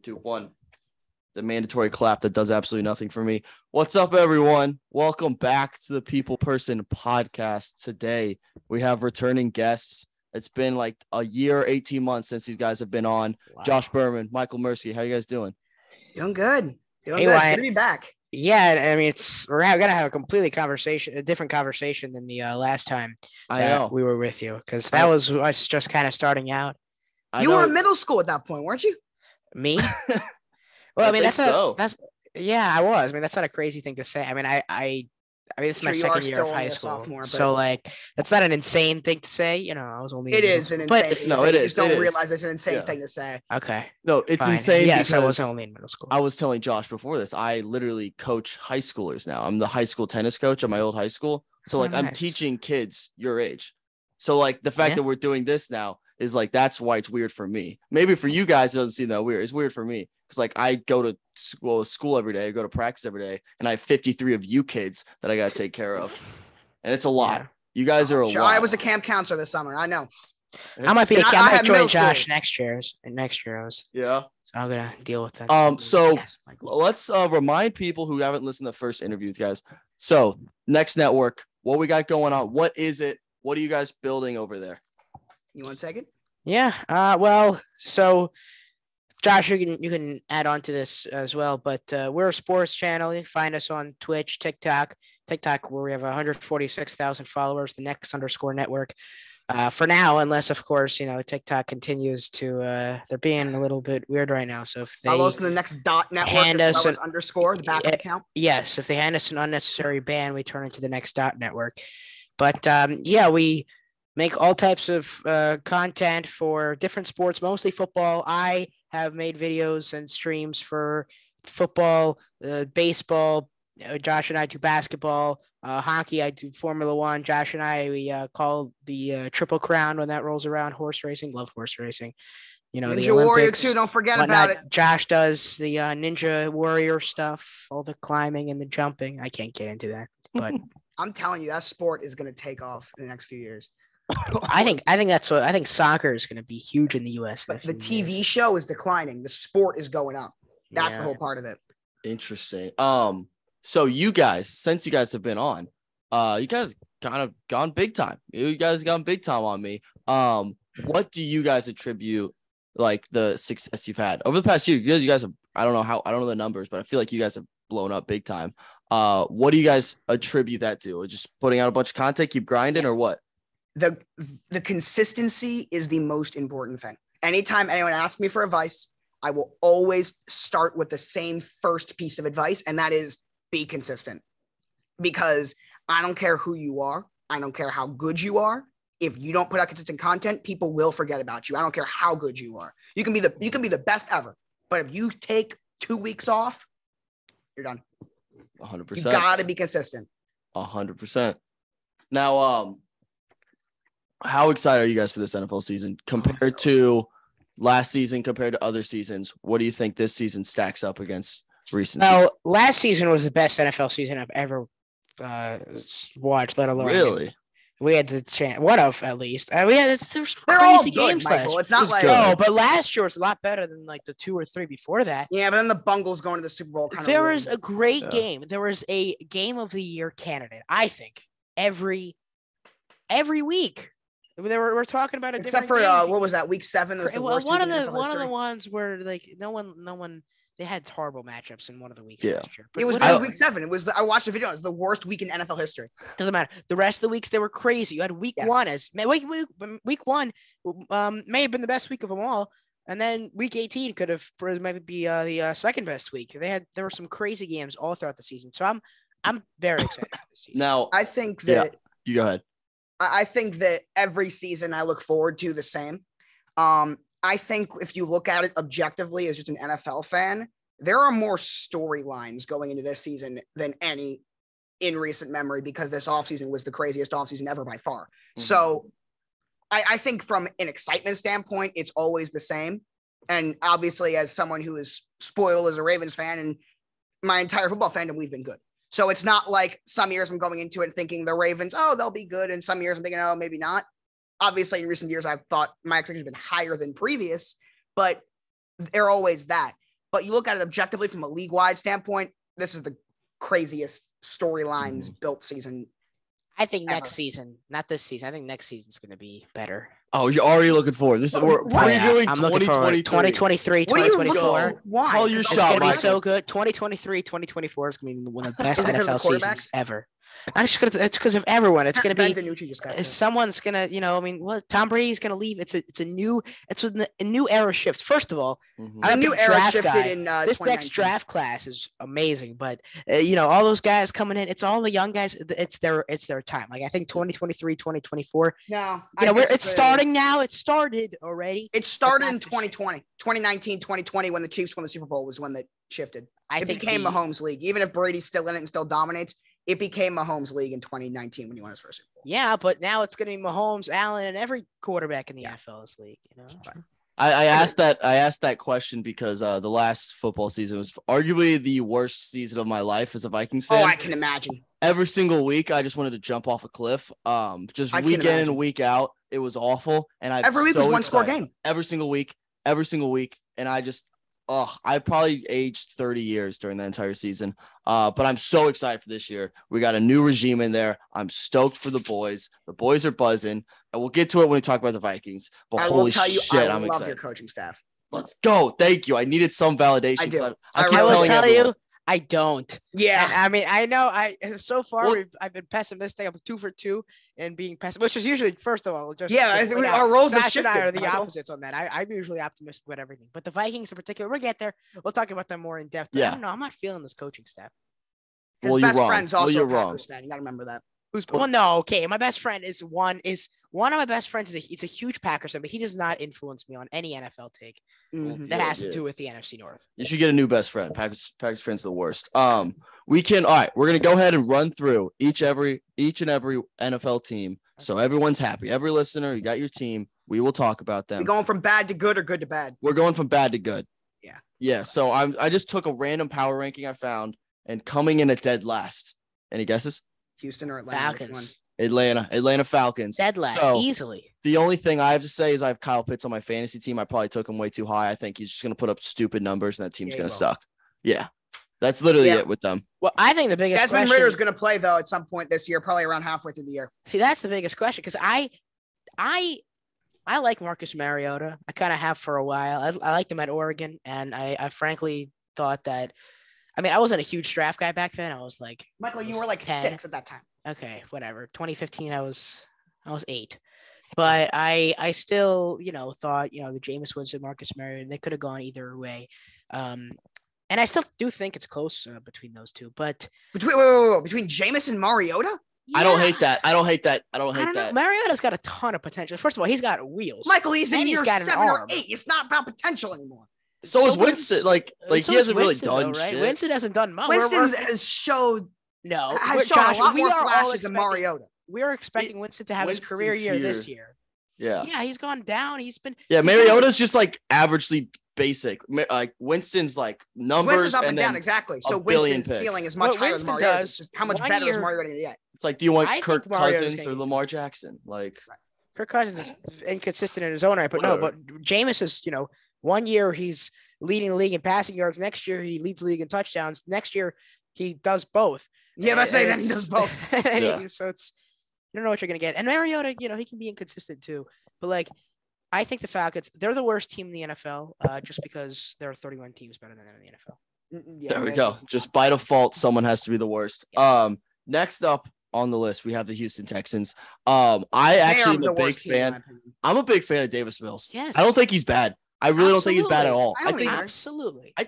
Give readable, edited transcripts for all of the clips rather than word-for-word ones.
2, 1. The mandatory clap that does absolutely nothing for me. What's up, everyone? Welcome back to the People Person podcast. Today, we have returning guests. It's been like a year, 18 months since these guys have been on. Wow. Josh Berman, Michael Mursky. How you guys doing? Doing good. Good to be back. Yeah, I mean, we're gonna have a different conversation than the last time we were with you, because that was us just kind of starting out. You were in middle school at that point, weren't you? Me? Well, I mean, I was. I mean, that's not a crazy thing to say. I mean, I this is my second year of high school, so like that's not an insane thing to say. You know, I was only. It is an insane. Thing no, it is. You just don't realize it's an insane thing to say. Okay. No, it's insane. Yes, I was only in middle school. I was telling Josh before this. I literally coach high schoolers now. I'm the high school tennis coach at my old high school. So like, I'm teaching kids your age. So like the fact that we're doing this now is like, that's why it's weird for me. Maybe for you guys, it doesn't seem that weird. It's weird for me. Because like I go to school every day, I go to practice every day, and I have 53 of you kids that I got to take care of. And it's a lot. Yeah. You guys are a lot. I was a camp counselor this summer. I know. I might join Josh next year. I was. Yeah. So I'm going to deal with that. So let's remind people who haven't listened to the first interview with guys. So Next Network, what we got going on? What is it? What are you guys building over there? You want to take it? Yeah. Well, so Josh, you can add on to this as well, but we're a sports channel. You can find us on Twitch, TikTok, where we have 146,000 followers, the Next_Network. For now, unless of course, TikTok continues to they're being a little bit weird right now. So if they follow us in the Next.Network hand us an underscore, the backup account. Yes, if they hand us an unnecessary ban, we turn into the Next.Network. But we make all types of content for different sports, mostly football. I have made videos and streams for football, baseball. Josh and I do basketball, hockey. I do Formula One. Josh and we call the Triple Crown when that rolls around. Horse racing, love horse racing. Ninja the Warrior Olympics, too. Don't forget about it. Josh does the Ninja Warrior stuff, all the climbing and the jumping. I can't get into that, but I'm telling you, that sport is going to take off in the next few years. I think soccer is going to be huge in the U.S. But the TV show is declining. The sport is going up. That's the whole part of it. Interesting. So you guys, since you guys have been on, you guys kind of gone big time. You guys gone big time on me. What do you guys attribute like the success you've had over the past year? You guys have, I don't know the numbers, but I feel like you guys have blown up big time. What do you guys attribute that to? Just putting out a bunch of content, keep grinding, or what? The consistency is the most important thing. Anytime anyone asks me for advice, I will always start with the same first piece of advice, and that is be consistent. Because I don't care who you are. I don't care how good you are. If you don't put out consistent content, people will forget about you. I don't care how good you are. You can be the best ever, but if you take 2 weeks off, you're done. 100%. You gotta be consistent. 100%. Now, how excited are you guys for this NFL season compared to last season, compared to other seasons? What do you think this season stacks up against recent seasons? Last season was the best NFL season I've ever watched, let alone. Really? We had the chance, one of at least. There's crazy games Michael. last. It's not like but last year was a lot better than like the 2 or 3 before that. Yeah, but then the Bungles going to the Super Bowl. There was a great game. There was a Game of the Year candidate. I think every week. We're talking about it. Except for what was that, week 7? Was the worst one of the ones where like no one. They had horrible matchups in one of the weeks last year. But it was week 7. I watched the video. It was the worst week in NFL history. Doesn't matter. The rest of the weeks they were crazy. You had week 1 week 1 may have been the best week of them all, and then week 18 could have maybe be the second best week. There were some crazy games all throughout the season. So I'm very excited for this season. Now I think that you go ahead. I think that every season I look forward to the same. I think if you look at it objectively as just an NFL fan, there are more storylines going into this season than any in recent memory, because this offseason was the craziest offseason ever by far. Mm-hmm. So I think from an excitement standpoint, it's always the same. And obviously, as someone who is spoiled as a Ravens fan, and my entire football fandom, we've been good. So it's not like some years I'm going into it thinking the Ravens, they'll be good. And some years I'm thinking, maybe not. Obviously, in recent years, I've thought my expectations have been higher than previous, but they're always that. But you look at it objectively from a league-wide standpoint, this is the craziest storylines built season. I think next season, not this season. I think next season's going to be better. Oh, you're already looking forward. We're previewing 2023, 2024. Why? Call your It's shot, going to be Michael. so good. 2023, 2024 is going to be one of the best NFL seasons ever. It's because of everyone. It's going to be DiNucci just got someone's going to, Tom Brady's going to leave. It's a new era shift. First of all, a new era shifted in this next draft class is amazing, but all those guys coming in, it's all the young guys. It's their time. Like I think 2023, 2024. No, it's starting now. It started already. It started in 2020, 2019, 2020 when the Chiefs won the Super Bowl was when that shifted. It became Mahomes' league. Even if Brady's still in it and still dominates, it became Mahomes' league in 2019 when he won his first Super Bowl. Yeah, but now it's going to be Mahomes, Allen, and every quarterback in the NFL's league. I asked that question because the last football season was arguably the worst season of my life as a Vikings fan. Oh, I can imagine. Every single week, I just wanted to jump off a cliff. Just week in and week out, it was awful. And every week was one score game. Every single week, and I probably aged 30 years during the entire season. But I'm so excited for this year. We got a new regime in there. I'm stoked for the boys. The boys are buzzing. And we'll get to it when we talk about the Vikings. But holy shit, I'm excited. I love your coaching staff. Let's go. Thank you. I needed some validation. I do. I will tell you, I don't. Yeah. I mean, I know so far I've been pessimistic. I'm 2 for 2 and being pessimistic, which is usually, first of all, just our roles have shifted. I are the opposites on that. I'm usually optimistic about everything, but the Vikings in particular, we'll get there. We'll talk about them more in depth. But I don't know. I'm not feeling this coaching staff. His best friend's also a Packers fan. You got to remember that. Okay. My best friend is one of my best friends is a huge Packers fan, but he does not influence me on any NFL take that has to do with the NFC North. You should get a new best friend. Packers fans are the worst. We're gonna go ahead and run through each and every NFL team, so everyone's happy. Every listener, you got your team. We will talk about them. We're going from bad to good or good to bad. We're going from bad to good. Yeah. So I just took a random power ranking I found, and coming in at dead last. Any guesses? Houston or Atlanta? Falcons. Atlanta Falcons. Dead last, easily. The only thing I have to say is I have Kyle Pitts on my fantasy team. I probably took him way too high. I think he's just going to put up stupid numbers, and that team's going to suck. Yeah. That's literally it with them. Well, I think the biggest Desmond Ritter's going to play, though, at some point this year, probably around halfway through the year. See, that's the biggest question, because I like Marcus Mariota. I kind of have for a while. I liked him at Oregon, and I frankly thought that – I mean, I wasn't a huge draft guy back then. I was like – Michael, you were like 10. 6 at that time. Okay, whatever. 2015, I was 8. But I still, thought, the Jameis Winston, Marcus Mariota, they could have gone either way. And I still do think it's close between those two. But between Jameis and Mariota? Yeah. I don't hate that. I don't hate that. Mariota's got a ton of potential. First of all, he's got wheels. Michael, he's in year 7 or 8. It's not about potential anymore. So is Winston. Like he hasn't really done right? shit. Winston hasn't done much. Winston has showed a lot more flashes than Mariota. We are expecting Winston to have his career year this year. Yeah. Yeah, he's gone down. He's been. Yeah, Mariota's just like averagely basic. Like Winston's like numbers Winston's up and then down exactly. So Winston's ceiling is much higher than Mariota's. How much better is Mariota going to get? It's like, do you want Kirk Cousins or Lamar Jackson? Like Kirk Cousins is inconsistent in his own right, but Jameis is 1 year he's leading the league in passing yards. Next year he leads the league in touchdowns. Next year he does both. Yeah, that's saying that he does both. So it's you don't know what you're gonna get. And Mariota, he can be inconsistent too. But like, I think the Falcons, they're the worst team in the NFL, just because there are 31 teams better than them in the NFL. Yeah, there we go. Just by default, someone has to be the worst. Yes. Next up on the list, we have the Houston Texans. I actually am a big fan. I'm a big fan of Davis Mills. Yes. I don't think he's bad. I really don't think he's bad at all. I think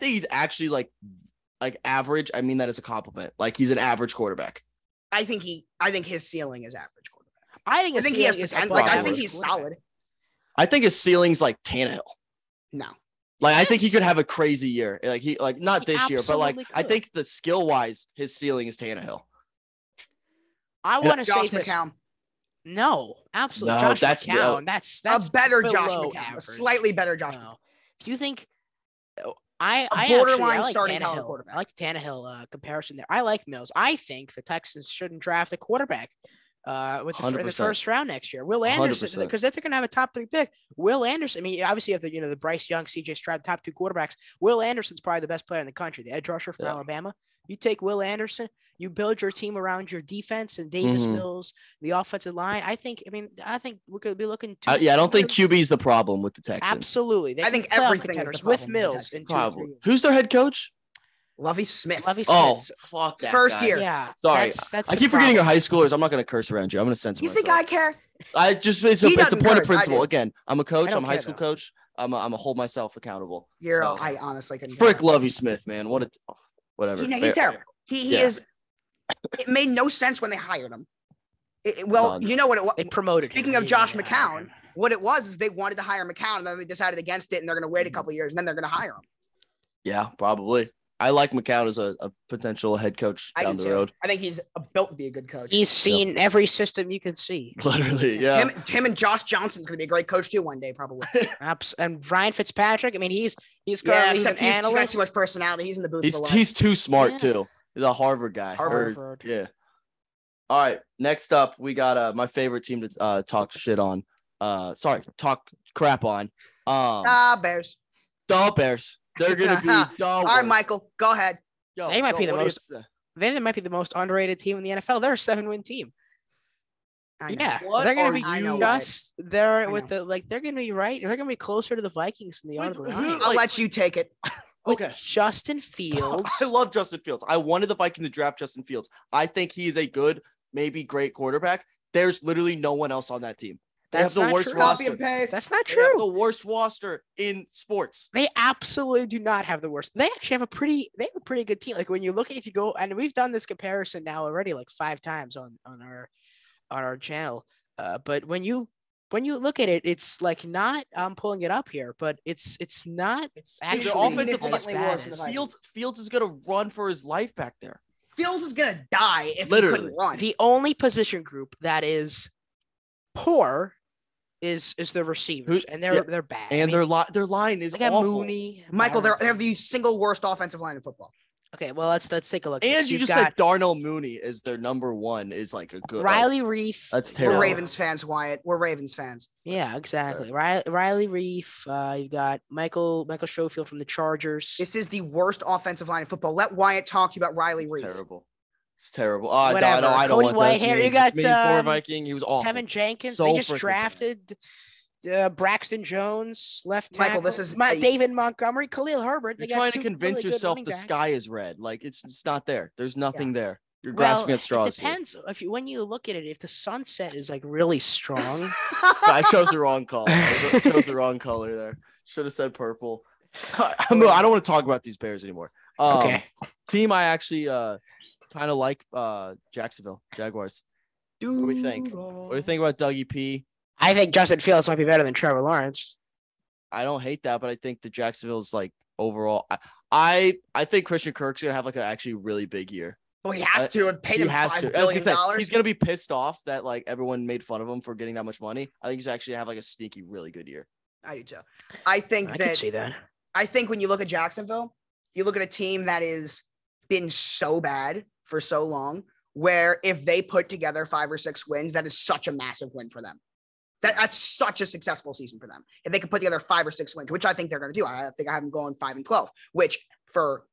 he's actually like average. I mean that as a compliment. Like he's an average quarterback. I think his ceiling is average quarterback. I think he has potential. Like I think he's solid. I think his ceiling's like Tannehill. No. Like I think he could have a crazy year. Like not this year, but like I think the skill wise, his ceiling is Tannehill. I want to say Josh this. McCown. No, absolutely. No, Josh McCown. That's a better Josh McCown. Average. A slightly better Josh McCown. Do you think I borderline like starting Tannehill. quarterback? I like the Tannehill comparison there. I like Mills. I think the Texans shouldn't draft a quarterback in the first round next year. Will Anderson, because if they're going to have a top 3 pick, Will Anderson. I mean, obviously you have the Bryce Young, C.J. Stroud, top 2 quarterbacks. Will Anderson's probably the best player in the country, the edge rusher from Alabama. You take Will Anderson, you build your team around your defense and Davis Mills, the offensive line. I think we could be looking to. I don't think QB is the problem with the Texans. Absolutely, I think everything is the problem with Mills in 2 years. Who's their head coach? Lovie Smith. Oh, fuck that first guy. year. Yeah. Sorry. I keep forgetting your high schoolers. I'm not going to curse around you. I'm going to censor myself. You think I care? It's a point of principle. Again, I'm a coach. I'm a high school coach. I'm a hold myself accountable. I honestly couldn't. Frick Lovie Smith, man. Whatever. He's terrible. He is. It made no sense when they hired him. You know what it was? They promoted him. Speaking of Josh McCown, what it was is they wanted to hire McCown, and then they decided against it, and they're going to wait a couple of years, and then they're going to hire him. Yeah, probably. I like McCown as a potential head coach down the road. I think he's built to be a good coach. He's seen every system you can see. Literally, yeah. Him and Josh Johnson's going to be a great coach too one day, probably. And Ryan Fitzpatrick. I mean, he's an analyst. He's got too much personality. He's in the booth. He's too smart too. He's a Harvard guy. Harvard. Yeah. All right. Next up, we got my favorite team to talk shit on. Talk crap on. Bears. The Bears. They're gonna be the All right, Michael, go ahead. They might be the most underrated team in the NFL. They're a 7-win team. Yeah, they're gonna be just there with they're gonna be right. They're gonna be closer to the Vikings than the other. I'll let you take it. Okay, Justin Fields. I love Justin Fields. I wanted the Vikings to draft Justin Fields. I think he's a good, maybe great quarterback. There's literally no one else on that team. That's the worst roster. That's not true. They have the worst roster in sports. They absolutely do not have the worst. They actually have a pretty good team. Like when you look at, if you go, and we've done this comparison now already like 5 times on our channel. But when you look at it, it's like not. I'm pulling it up here, but it's not. It's actually offensively worse. Fields is gonna run for his life back there. Fields is gonna die if he couldn't run. The only position group that is poor is the receivers, and they're bad. And their line is awful. Mooney, Michael, they have the single worst offensive line in football. Okay, well let's take a look. And you just said Darnell Mooney is their number 1 is like a good Riley Reef. That's terrible. We're Ravens fans, Wyatt. We're Ravens fans. Yeah, exactly. Riley Reef. You've got Michael Schofield from the Chargers. This is the worst offensive line in football. Let Wyatt talk to you about Riley Reef. It's terrible. Oh, I don't Cody want Whitehair. You got poor Viking. He was awful. Kevin Jenkins. They just drafted Braxton Jones, left tackle. Michael, this is David Montgomery, Khalil Herbert. You're trying to convince yourself the sky is red. Like it's not there. There's nothing there. You're grasping at straws. It depends when you look at it. If the sunset is like really strong, I chose the wrong call. I chose the wrong color there. Should have said purple. I don't want to talk about these Bears anymore. Okay. Team I actually kind of like Jacksonville Jaguars. What do we think? What do you think about Dougie P? I think Justin Fields might be better than Trevor Lawrence. I don't hate that, but I think the Jacksonville's like overall. I think Christian Kirk's gonna have like an actually really big year. Well, he has to and pay him $5 billion. He's gonna be pissed off that like everyone made fun of him for getting that much money. I think he's actually gonna have like a sneaky, really good year. I do too. I can see that. I think when you look at Jacksonville, you look at a team that has been so bad for so long, where if they put together 5 or 6 wins, that is such a massive win for them. That's such a successful season for them. If they can put together 5 or 6 wins, which I think they're going to do. I think I have them going 5-12, which for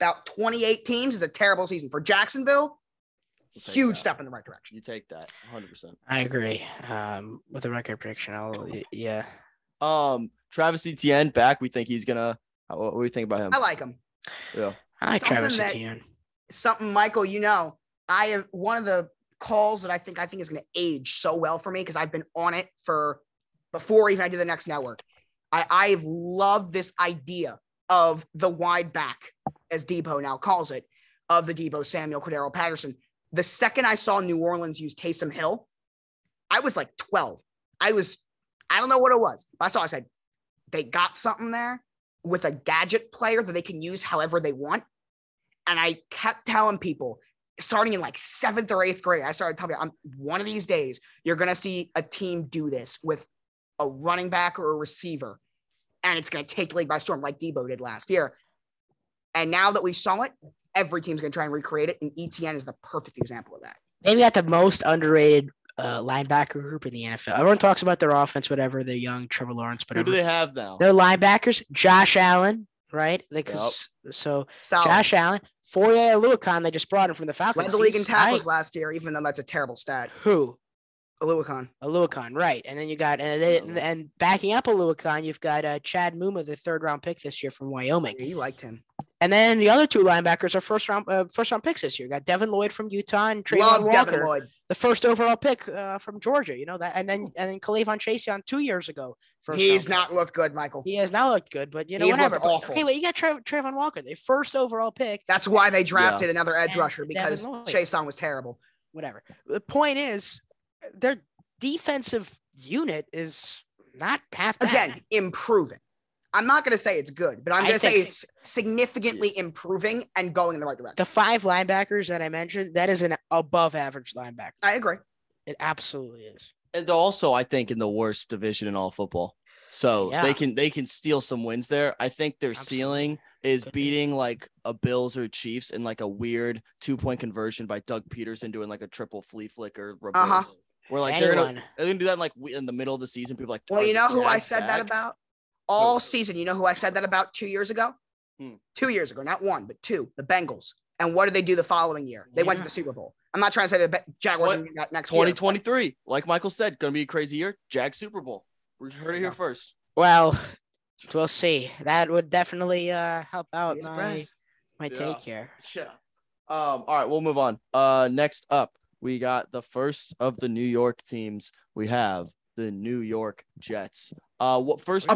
about 28 teams is a terrible season. For Jacksonville, huge step in the right direction. You take that 100%. I agree. With the record prediction, yeah. Travis Etienne back. We think he's gonna. What do you think about him? I like him. Yeah, I like Travis Etienne. Something, Michael. I have one of the calls that I think is going to age so well for me because I've been on it for before even I did the next network. I've loved this idea of the wide back, as Debo now calls it, of the Debo Samuel, Cordero Patterson. The second I saw New Orleans use Taysom Hill, I was like 12. I don't know what it was. I said, they got something there with a gadget player that they can use however they want. And I kept telling people, starting in like 7th or 8th grade, I started telling you, one of these days, you're going to see a team do this with a running back or a receiver, and it's going to take the league by storm like Debo did last year. And now that we saw it, every team's going to try and recreate it, and ETN is the perfect example of that. They've got the most underrated linebacker group in the NFL. Everyone talks about their offense, whatever. They're young, Trevor Lawrence, whatever. Who do they have now? Their linebackers, Josh Allen, right? So Josh Allen, Foye Oluokun, they just brought him from the Falcons. Led the league in tackles last year, even though that's a terrible stat. Who? Oluokun, right. And then you got and backing up Oluokun, you've got Chad Muma, the 3rd-round pick this year from Wyoming. Yeah, you liked him. And then the other 2 linebackers are first round picks this year. You got Devin Lloyd from Utah and Trayvon Walker, the 1st overall pick from Georgia. You know that, and then K'Lavon Chaisson 2 years ago. He's not looked good, Michael. He has not looked good, but whatever. Awful. Okay, well, you got Trayvon Walker, the 1st overall pick. That's why they drafted another edge rusher, because Chaisson was terrible. Whatever. The point is, their defensive unit is not half bad. Again, improving. I'm not going to say it's good, but I'm going to say it's significantly improving and going in the right direction. The 5 linebackers that I mentioned, that is an above average linebacker. I agree. It absolutely is. And they're also, I think, in the worst division in all football. So they can steal some wins there. I think their ceiling is beating like a Bills or Chiefs in like a weird 2-point conversion by Doug Peterson doing like a triple flea flicker reverse. Where like they're gonna do that in, like in the middle of the season. People like, well, you know who I said that about all season. You know who I said that about 2 years ago? 2 years ago, not 1, but 2. The Bengals. And what did they do the following year? They went to the Super Bowl. I'm not trying to say the Jaguars are that next 2023, year, like Michael said, going to be a crazy year. Jag Super Bowl. We heard it here first. Well, we'll see. That would definitely help out my take here. Yeah. All right, we'll move on. Next up, we got the first of the New York teams. We have the New York Jets. Jets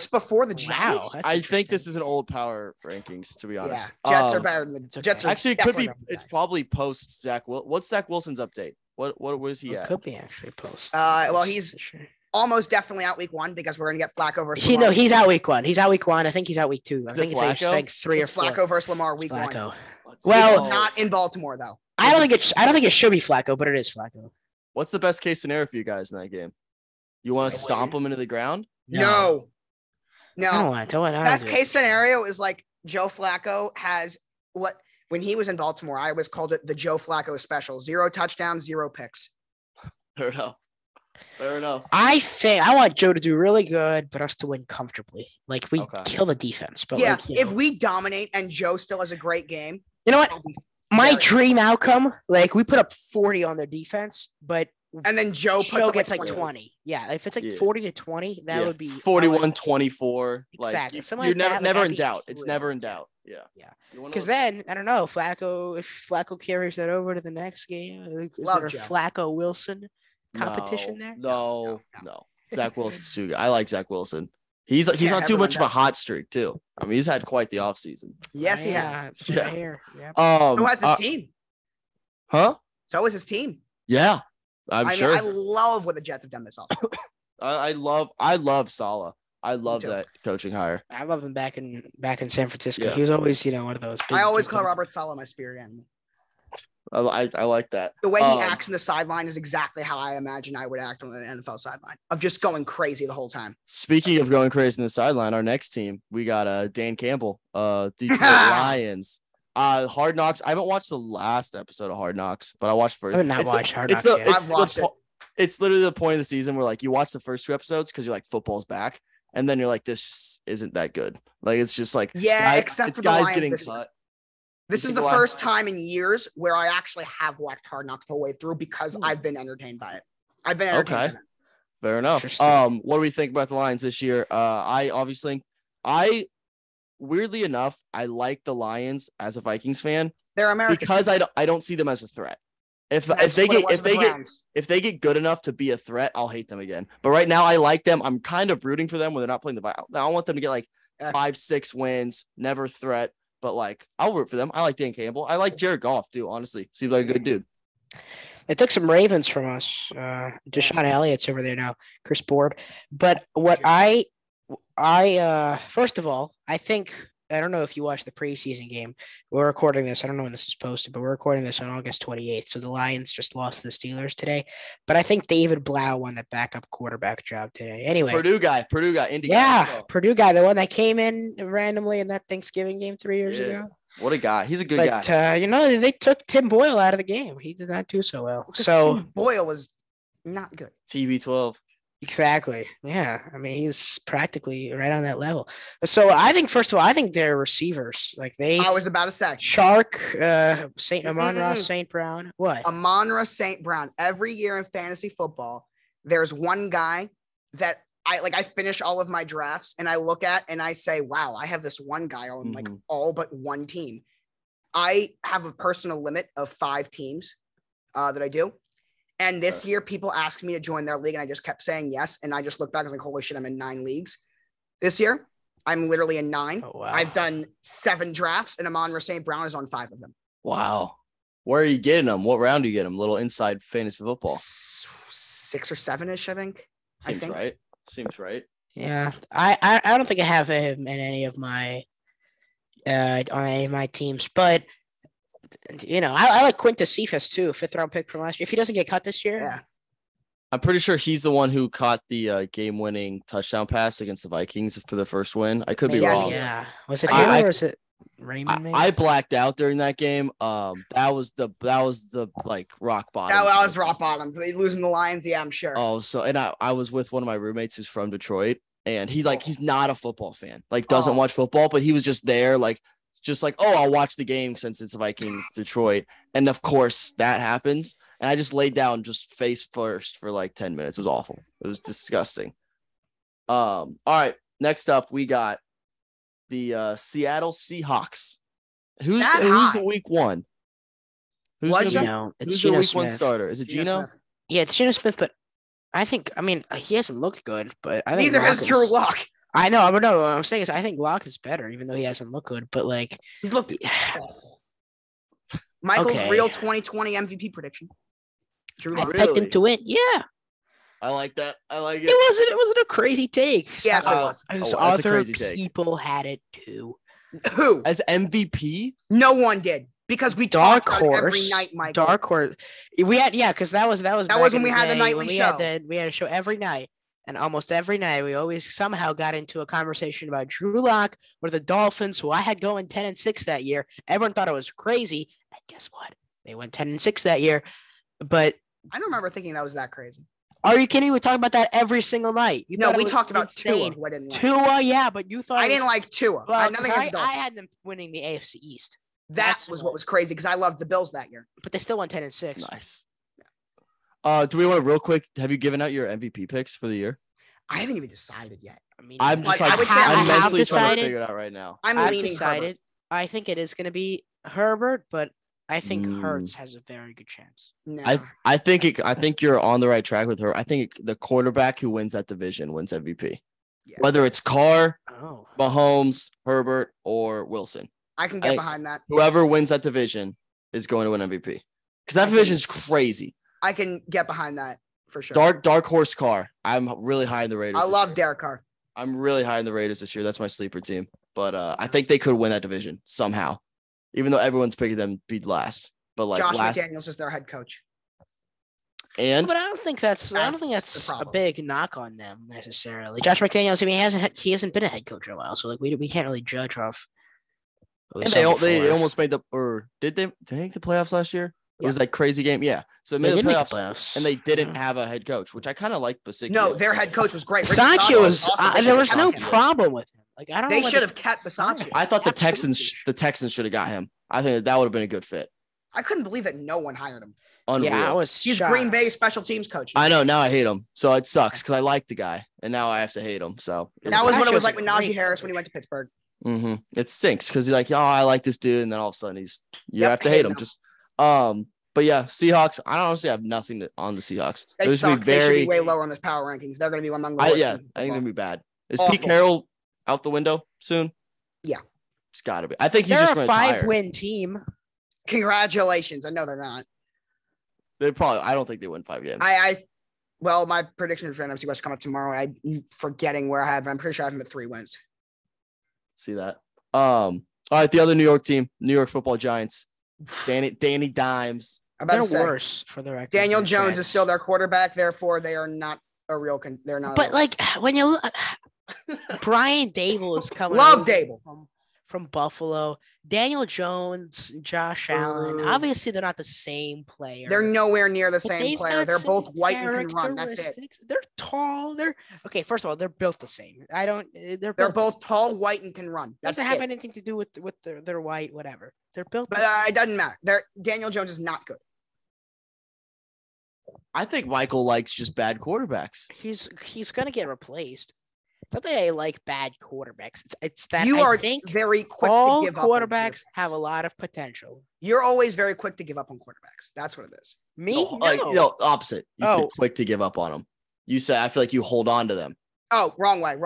before the Giants? Wow, I think this is an old power rankings, to be honest. Yeah, Jets are better than the Jets. Actually, it could be. It's probably post Zach. What's Zach Wilson's update? What was he at? Could be actually post. Well, he's almost definitely out week 1 because we're gonna get Flacco versus. He's out week 1. He's out week 1. I think he's out week 2. I think it's like 3 or 4. Flacco versus Lamar week 1. Well, not in Baltimore though. I don't think it should be Flacco, but it is Flacco. What's the best case scenario for you guys in that game? You want to stomp him into the ground? No. I don't want Best case scenario is like Joe Flacco has when he was in Baltimore, I always called it the Joe Flacco special. 0 touchdowns, 0 picks. Fair enough. I think I want Joe to do really good, but us to win comfortably. Like we kill the defense. But if we dominate and Joe still has a great game. You know what? My dream outcome, like we put up 40 on their defense, but and then Joe gets like 20. Yeah, if it's like 40-20, that would be 41-24. Exactly. Like you're never in doubt. It's never in doubt. Yeah. Because then I don't know, Flacco. If Flacco carries that over to the next game, is there a Flacco Wilson competition there? No. Zach Wilson's too good. I like Zach Wilson. He's on too much of a hot streak too. I mean, he's had quite the offseason. Yes, he has. Here. Who has his team? Huh? So is his team. Yeah. I'm sure. I love what the Jets have done this offseason. I love Saleh. I love that coaching hire. I love him back in San Francisco. Yeah. He was always, one of those. I always call Robert Saleh my spirit animal. I like that. The way he acts on the sideline is exactly how I imagine I would act on an NFL sideline, of just going crazy the whole time. Speaking of going crazy on the sideline, our next team, we got Dan Campbell, Detroit Lions. Hard Knocks. I haven't watched the last episode of Hard Knocks, but I watched first. I have not watched Hard Knocks yet. I've watched it. It's literally the point of the season where like you watch the first 2 episodes because you're like football's back, and then you're like this isn't that good. Like it's just like except for the guys Lions getting cut. This is the first time in years where I actually have watched Hard Knocks the whole way through because I've been entertained by it. I've been entertained by it. Fair enough. What do we think about the Lions this year? Weirdly enough, I like the Lions as a Vikings fan. They're American because I don't see them as a threat. If they get good enough to be a threat, I'll hate them again. But right now, I like them. I'm kind of rooting for them when they're not playing the Vikings. I want them to get like 5-6 wins, never threat. But like, I'll root for them. I like Dan Campbell. I like Jared Goff too. Honestly, seems like a good dude. They took some Ravens from us. Deshaun Elliott's over there now. Chris Board. But what I first of all, I think. I don't know if you watched the preseason game. We're recording this. I don't know when this is posted, but we're recording this on August 28th. So the Lions just lost to the Steelers today. But I think David Blau won that backup quarterback job today. Anyway. Purdue guy, Indy guy. Purdue guy, the one that came in randomly in that Thanksgiving game 3 years ago. What a guy. He's a good guy. But, they took Tim Boyle out of the game. He did not do so well. So Tim Boyle was not good. TB12. Exactly. Yeah. I mean, he's practically right on that level. So I think, first of all, they're receivers. I was about to say. Shark, Amon-Ra St. Brown. What? Amon-Ra St. Brown. Every year in fantasy football, there's one guy that I finish all of my drafts and I look at and I say, wow, I have this one guy on all but one team. I have a personal limit of 5 teams that I do. And this year, people asked me to join their league, and I just kept saying yes. And I just looked back and was like, holy shit, I'm in 9 leagues. This year, I'm literally in 9. Oh, wow. I've done 7 drafts, and Amon-Ra St. Brown is on 5 of them. Wow. Where are you getting them? What round do you get them? Little inside fantasy football. 6 or 7-ish, I think. Seems right. Yeah. I don't think I have him in any of my on any of my teams, but I like Quintus Cephas too, 5th round pick from last year. If he doesn't get cut this year, yeah. I'm pretty sure he's the one who caught the game-winning touchdown pass against the Vikings for the first win. I could be wrong. Yeah. Was it him or was it Raymond? I blacked out during that game. That was the rock bottom. That was rock bottom. Losing the Lions, yeah, I'm sure. Oh, so and I was with one of my roommates who's from Detroit, and he's not a football fan. Doesn't watch football, but he was just there, I'll watch the game since it's Vikings Detroit. And of course that happens. And I just laid down just face first for 10 minutes. It was awful. It was disgusting. All right. Next up, we got the Seattle Seahawks. Who's the week 1? Who's the week 1 starter? Is it Geno? Smith. Yeah, it's Geno Smith, but he hasn't looked good, but I think neither has Drew Lock. I know, but no, what I'm saying is I think Locke is better, even though he hasn't looked good. But he's looked awful. Michael's real 2020 MVP prediction. Drew Lock. I picked him to win. Yeah, I like that. I like it. It wasn't a crazy take. Yes, it was. Other people had it too. Who as MVP? No one did. Because we talked about it every night, Michael. Dark Horse. We had because that was when we had the nightly show. We had a show every night. And almost every night, we always somehow got into a conversation about Drew Lock or the Dolphins, who I had going 10-6 that year. Everyone thought it was crazy. And guess what? They went 10-6 that year. But I don't remember thinking that was that crazy. Are you kidding? We talked about that every single night. We talked about Tua. Who I didn't like. Tua, yeah, but you thought I didn't like Tua. Well, I had them winning the AFC East. That was what was crazy because I loved the Bills that year. But they still won 10-6. Nice. Do we want to real quick? Have you given out your MVP picks for the year? I haven't even decided yet. I'm just I'm mentally trying to figure it out right now. I've decided. Herbert. I think it is going to be Herbert, but I think Hurts has a very good chance. No. I think you're on the right track with her. I think the quarterback who wins that division wins MVP. Yeah. Whether it's Carr, Mahomes, Herbert, or Wilson. I can get behind that. Whoever wins that division is going to win MVP. Because that division is crazy. I can get behind that for sure. Dark horse Carr. I'm really high in the Raiders. I love Derek Carr. I'm really high in the Raiders this year. That's my sleeper team. But I think they could win that division somehow. Even though everyone's picking them beat last. But Josh McDaniels is their head coach. And but I don't think that's a big knock on them necessarily. Josh McDaniels, he hasn't been a head coach in a while, so we can't really judge off. And they almost made did they make the playoffs last year? It was that crazy game. Yeah. So they made the playoffs, and they didn't have a head coach, which I kind of like. Bisaccia. No, their head coach was great. Bisaccia was there was no problem with him. I don't know. They should have kept Bisaccia. I thought the Texans should have got him. I think that would have been a good fit. I couldn't believe that no one hired him. Unreal. Yeah, He's Green Bay special teams coach. I know. Now I hate him. So it sucks because I like the guy, and now I have to hate him. So that was what it was like with Najee Harris when he went to Pittsburgh. Mm-hmm. It stinks because he's like, oh, I like this dude, and then all of a sudden you have to hate him. Just But yeah, Seahawks. I honestly have nothing on the Seahawks. They should be way lower on the power rankings. They're going to be among the worst. I think they're going to be bad. Is Pete Carroll out the window soon? Yeah, it's got to be. I think he's just going to retire. They're a 5-win team. Congratulations. I know they're not. I don't think they win 5 games. Well, my prediction for NFC West come up tomorrow. I'm forgetting where I have, but I'm pretty sure I have them at 3 wins. See that. All right, the other New York team, New York Football Giants. Danny Dimes. They're worse for the record. Daniel Jones is still their quarterback, therefore they are not a real. They're not. But when you look, Brian Dable is coming. Love Dable from Buffalo. Daniel Jones, Josh Allen. Obviously, they're not the same player. They're nowhere near the same player. They're both white and can run. That's it. They're tall. Okay. First of all, they're built the same. They're both tall, white, and can run. Doesn't have anything to do with their white, whatever. They're built. But it doesn't matter. Daniel Jones is not good. I think Michael likes just bad quarterbacks. He's gonna get replaced. It's not that I like bad quarterbacks. It's that I think very quick all to give up. Quarterbacks have a lot of potential. You're always very quick to give up on quarterbacks. That's what it is. Me? No. Opposite. You said quick to give up on them. You said I feel like you hold on to them. Oh, wrong way.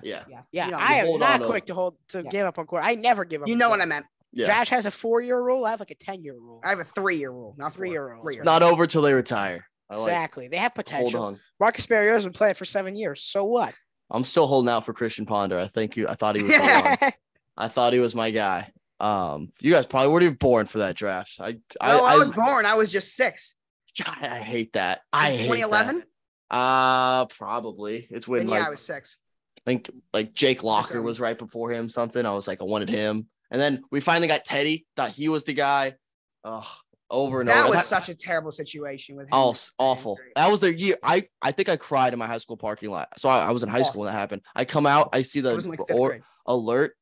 Yeah. I am not quick to give up on quarterbacks. I never give up. You know what I meant. Yeah. Josh has a 4-year rule. I have like a 10-year rule. I have a 3-year rule, not 3-year rule. Not over till they retire. Exactly. They have potential. Hold on. Marcus Mariota's been playing for 7 years. So what? I'm still holding out for Christian Ponder. I thought he was the one. I thought he was my guy. You guys probably weren't even born for that draft. I was born. I was just 6. God, I hate that. 2011? Probably. It's when I was 6. I think like Jake Locker was right before him. Something. I was like, I wanted him, and then we finally got Teddy. Thought he was the guy. Over and over. That was such a terrible situation with him. Oh, awful. That was their year. I think I cried in my high school parking lot. So I was in high school when that happened. I come out, I see the alert.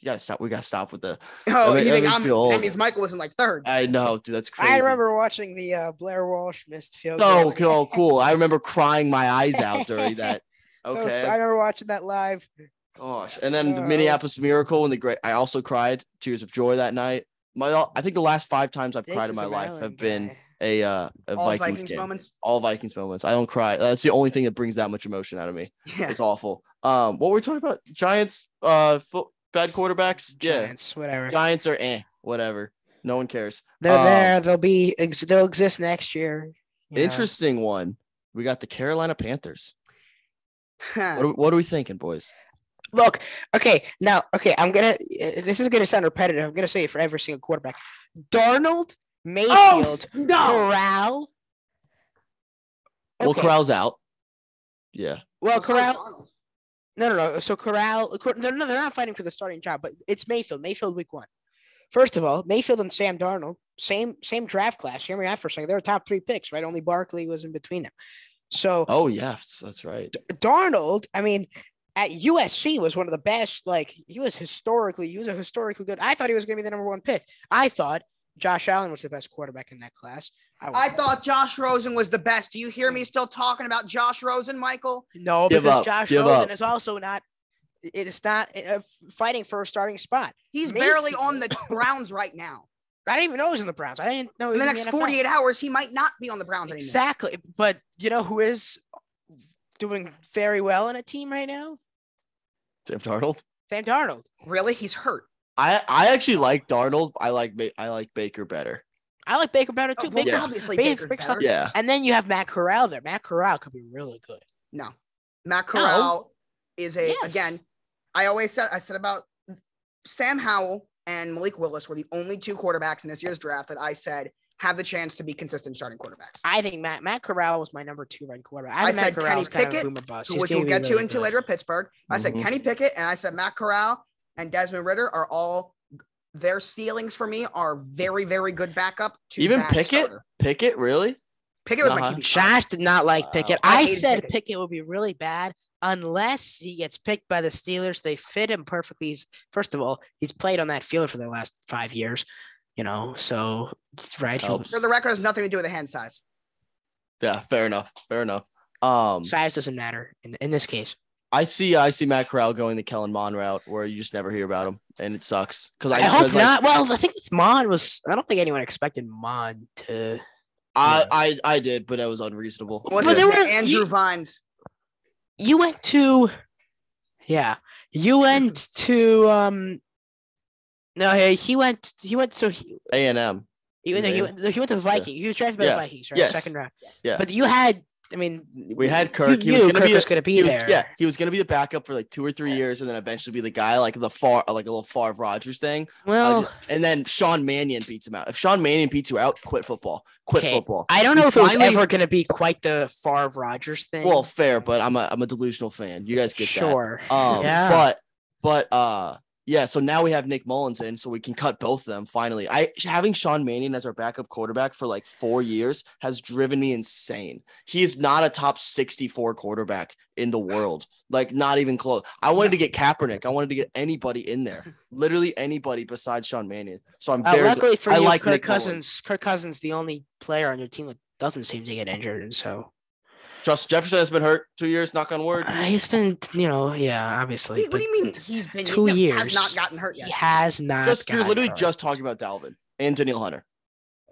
You gotta stop. We gotta stop with the. Oh, you think that means Michael was in like 3rd? I know, dude. That's crazy. I remember watching the Blair Walsh missed field goal. So cool. I remember crying my eyes out during that. Okay. I remember watching that live. Gosh, and then the Minneapolis Miracle and I also cried tears of joy that night. I think the last 5 times I've cried in my life have been a Vikings game. Moments. All Vikings moments. I don't cry. That's the only thing that brings that much emotion out of me. Yeah. It's awful. What were we talking about? Giants, bad quarterbacks. Giants, whatever. Giants are whatever. No one cares. They're there. They'll exist next year. Interesting one. We got the Carolina Panthers. What are we thinking, boys? Look, this is gonna sound repetitive. I'm gonna say it for every single quarterback. Darnold, Mayfield, Corral. Okay. Well, Corral's out. Yeah. Well, Corral. No. So Corral, they're not fighting for the starting job, but it's Mayfield. Mayfield week 1. First of all, Mayfield and Sam Darnold, same draft class. Hear me out for a second. They were top 3 picks, right? Only Barkley was in between them. So. Oh yeah, that's right. Darnold, I mean. At USC was one of the best. Like he was a historically good. I thought he was going to be the number 1 pick. I thought Josh Allen was the best quarterback in that class. I thought Josh Rosen was the best. Do you hear me still talking about Josh Rosen, Michael? No, because Josh Rosen is also not. It's not fighting for a starting spot. He's barely on the Browns right now. I didn't even know he was in the Browns. I didn't know. In the next 48 hours, he might not be on the Browns anymore. Exactly, but you know who is doing very well in a team right now? Sam Darnold. Really? He's hurt. I actually like Darnold. I like Baker better. I like Baker better too. Baker's better. Yeah. And then you have Matt Corral there. Matt Corral could be really good. No. Matt Corral is again, I said about Sam Howell and Malik Willis were the only 2 quarterbacks in this year's draft that I said have the chance to be consistent starting quarterbacks. I think Matt Corral was my number 2 ranked quarterback. I said Kenny Pickett, which we'll get to until later at Pittsburgh. I said Kenny Pickett, and I said Matt Corral and Desmond Ridder are all their ceilings for me are very, very good backup to even Pickett. Starter. Pickett, really? Pickett was my QB. Josh did not like Pickett. I said Pickett would be really bad unless he gets picked by the Steelers. They fit him perfectly. First of all, he's played on that field for the last 5 years. So right. For the record, has nothing to do with the hand size. Yeah, fair enough. Size doesn't matter in this case. I see Matt Corral going the Kellen Mond route where you just never hear about him, and it sucks. I hope not. Well, I think Mond was. I don't think anyone expected Mond to. I did, but it was unreasonable. But there were Andrew Vines. You went to. Yeah, you went to. No, he went to A&M. He went to the Vikings. He was drafted by the Vikings, right? Yes. Second round. Yeah. But you had, we had Kirk. He was going to be there. Yeah, he was going to be the backup for like 2 or 3 years, and then eventually be the guy like a little Favre Rodgers thing. Well, and then Sean Mannion beats him out. If Sean Mannion beats you out, quit football. Football. I don't know if it was ever going to be quite the Favre Rodgers thing. Well, fair, but I'm a delusional fan. You guys get that. Sure. Yeah. But Yeah, so now we have Nick Mullins in, so we can cut both of them finally. Having Sean Mannion as our backup quarterback for like 4 years has driven me insane. He is not a top 64 quarterback in the world, like not even close. I wanted to get Kaepernick. I wanted to get anybody in there, literally anybody besides Sean Mannion. So I'm very luckily for you, like Kirk Nick Cousins. Mullins. Kirk Cousins, the only player on your team that doesn't seem to get injured, and so. Justin Jefferson has been hurt 2 years, knock on wood. He's been, obviously. What do you mean he's been 2 years? Has not gotten hurt yet. He has not. You're literally just talking about Dalvin and Danielle Hunter.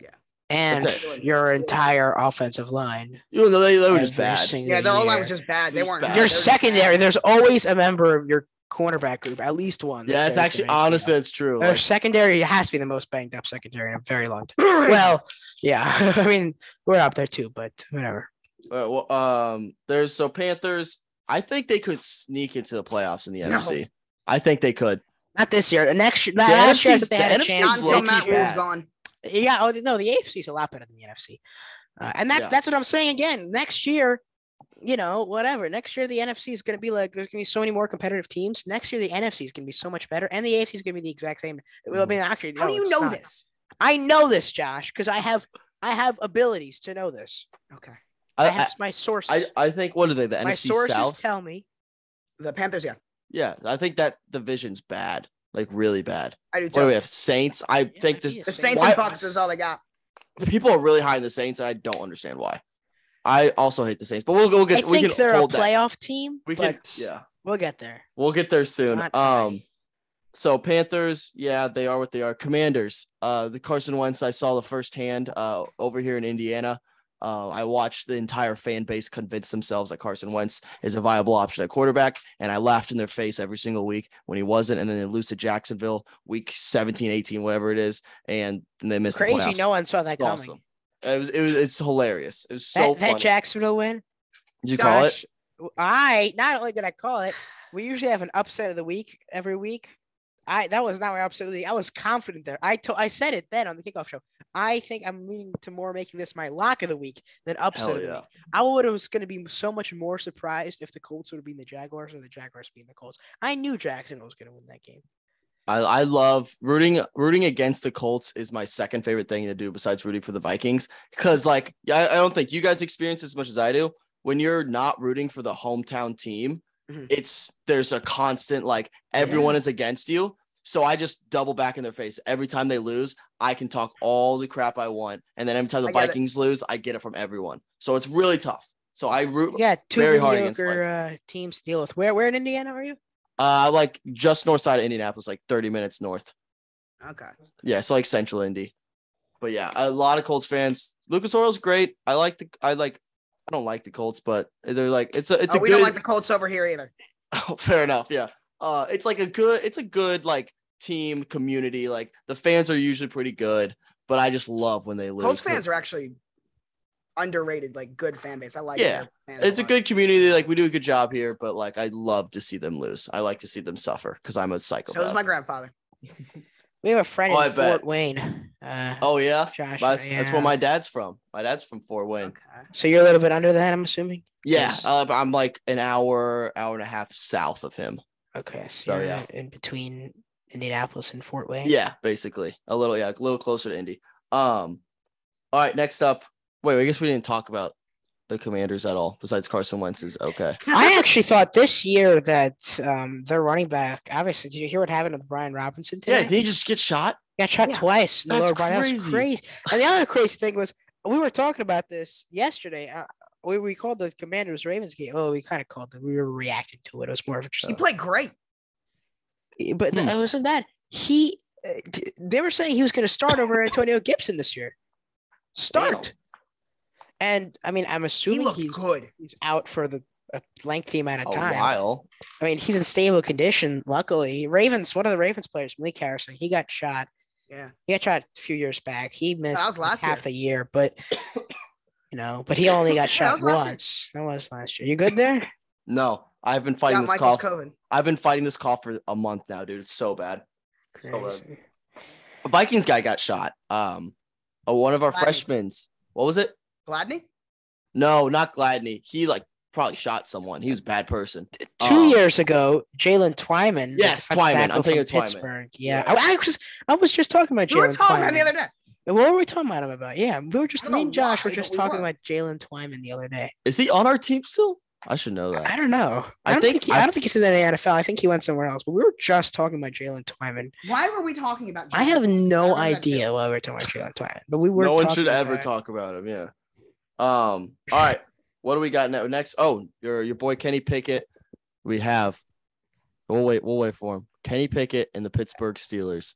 Yeah, and your entire offensive line. They were just bad. Yeah, their O-line was just bad. They weren't. Your secondary. There's always a member of your cornerback group, at least one. Yeah, it's actually honestly that's true. Their secondary has to be the most banged up secondary in a very long time. Well, yeah, I mean we're up there too, but whatever. There's Panthers. I think they could sneak into the playoffs in the NFC. I think they could. Not this year. Next year, last year they had a chance. Until Matt Rule's gone. Yeah. Oh no, the AFC is a lot better than the NFC, and that's what I'm saying again. Next year, whatever. Next year the NFC is going to be like there's going to be so many more competitive teams. Next year the NFC is going to be so much better, and the AFC is going to be the exact same. I mean, actually, how do you know this? I know this, Josh, because I have abilities to know this. Okay. I have my sources. I think what are they? The NFC South. My sources tell me the Panthers. Yeah. Yeah, I think that division's bad, like really bad. I do too. What do we have? Saints. I think the Saints and Bucs is all they got. People are really high in the Saints, and I don't understand why. I also hate the Saints, but we'll get. I think they're a playoff team. We'll get there. We'll get there soon. So Panthers, yeah, they are what they are. Commanders, the Carson Wentz. I saw the firsthand over here in Indiana. I watched the entire fan base convince themselves that Carson Wentz is a viable option at quarterback, and I laughed in their face every single week when he wasn't, and then they lose to Jacksonville week 17, 18, whatever it is, and they missed the playoffs. No one saw that coming. Awesome. It's hilarious. It was so funny. That Jacksonville win? Did you call it? Not only did I call it, we usually have an upset of the week every week. That was not my upset of the week. I was confident there. I said it then on the kickoff show. I think I'm leaning to more making this my lock of the week than upset of the week. I was going to be so much more surprised if the Colts would have been the Jaguars or the Jaguars being the Colts. I knew Jacksonville was going to win that game. I love rooting against the Colts is my second favorite thing to do besides rooting for the Vikings. Because I don't think you guys experience as much as I do. When you're not rooting for the hometown team, there's a constant everyone is against you. So I just double back in their face. Every time they lose, I can talk all the crap I want. And then every time the Vikings lose, I get it from everyone. So it's really tough. So I root very hard against teams to deal with. Where in Indiana are you? Just north side of Indianapolis, 30 minutes north. Okay. Yeah, so central Indy. But yeah, a lot of Colts fans. Lucas Oil's great. I don't like the Colts, but they're it's a good. We don't like the Colts over here either. Oh, fair enough. Yeah. It's a good team community. The fans are usually pretty good, but I just love when they lose. Colts fans are actually underrated, good fan base. I like it. Yeah, it's a good community. We do a good job here, but I love to see them lose. I like to see them suffer because I'm a psychopath. So is my grandfather. We have a friend in Fort Wayne. Oh yeah, Josh, that's where my dad's from. My dad's from Fort Wayne. Okay. So you're a little bit under that, I'm assuming. Yeah, yes. I'm an hour and a half south of him. Okay, so you're in between Indianapolis and Fort Wayne. Yeah, basically a little closer to Indy. All right, next up. Wait, I guess we didn't talk about the Commanders at all. Besides Carson Wentz is okay. I actually thought this year that their running back. Obviously, did you hear what happened with Brian Robinson today? Yeah, did he just get shot? Got shot twice. That's crazy. That's crazy. And the other crazy thing was we were talking about this yesterday. We called the Commanders Ravens game. Well, we kind of called it. We were reacting to it. It was more of interesting. He played great, but it wasn't that they were saying he was going to start over Antonio Gibson this year. Start. And I mean, I'm assuming he's out for a lengthy amount of time. A while. I mean, he's in stable condition. Luckily, one of the Ravens players, Malik Harrison, he got shot. Yeah, he got shot a few years back. He missed half the year, but but he only got shot once. That was last year. You good there? No, I've been fighting this cough. I've been fighting this cough for a month now, dude. It's so bad. Crazy. A Vikings guy got shot. One of our freshmen. What was it? Gladney? No, not Gladney. He probably shot someone. He was a bad person. 2 years ago, Jalen Twyman. Yes, Twyman. I'm thinking of Pittsburgh. Twyman. Yeah, Right. I was just talking about Jalen Twyman. We were talking about the other day. What were we talking about him about? Yeah, me and Josh were just talking were. about Jalen Twyman the other day. Is he on our team still? I should know that. I don't know. I don't think he's in the NFL. I think he went somewhere else. But we were just talking about Jalen Twyman. Why were we talking about Jalen? I have no idea why we were talking about Jalen Twyman. But we were. No one should ever talk about him. Yeah. All right. What do we got next? Oh, your boy Kenny Pickett. We have. We'll wait for him. Kenny Pickett and the Pittsburgh Steelers.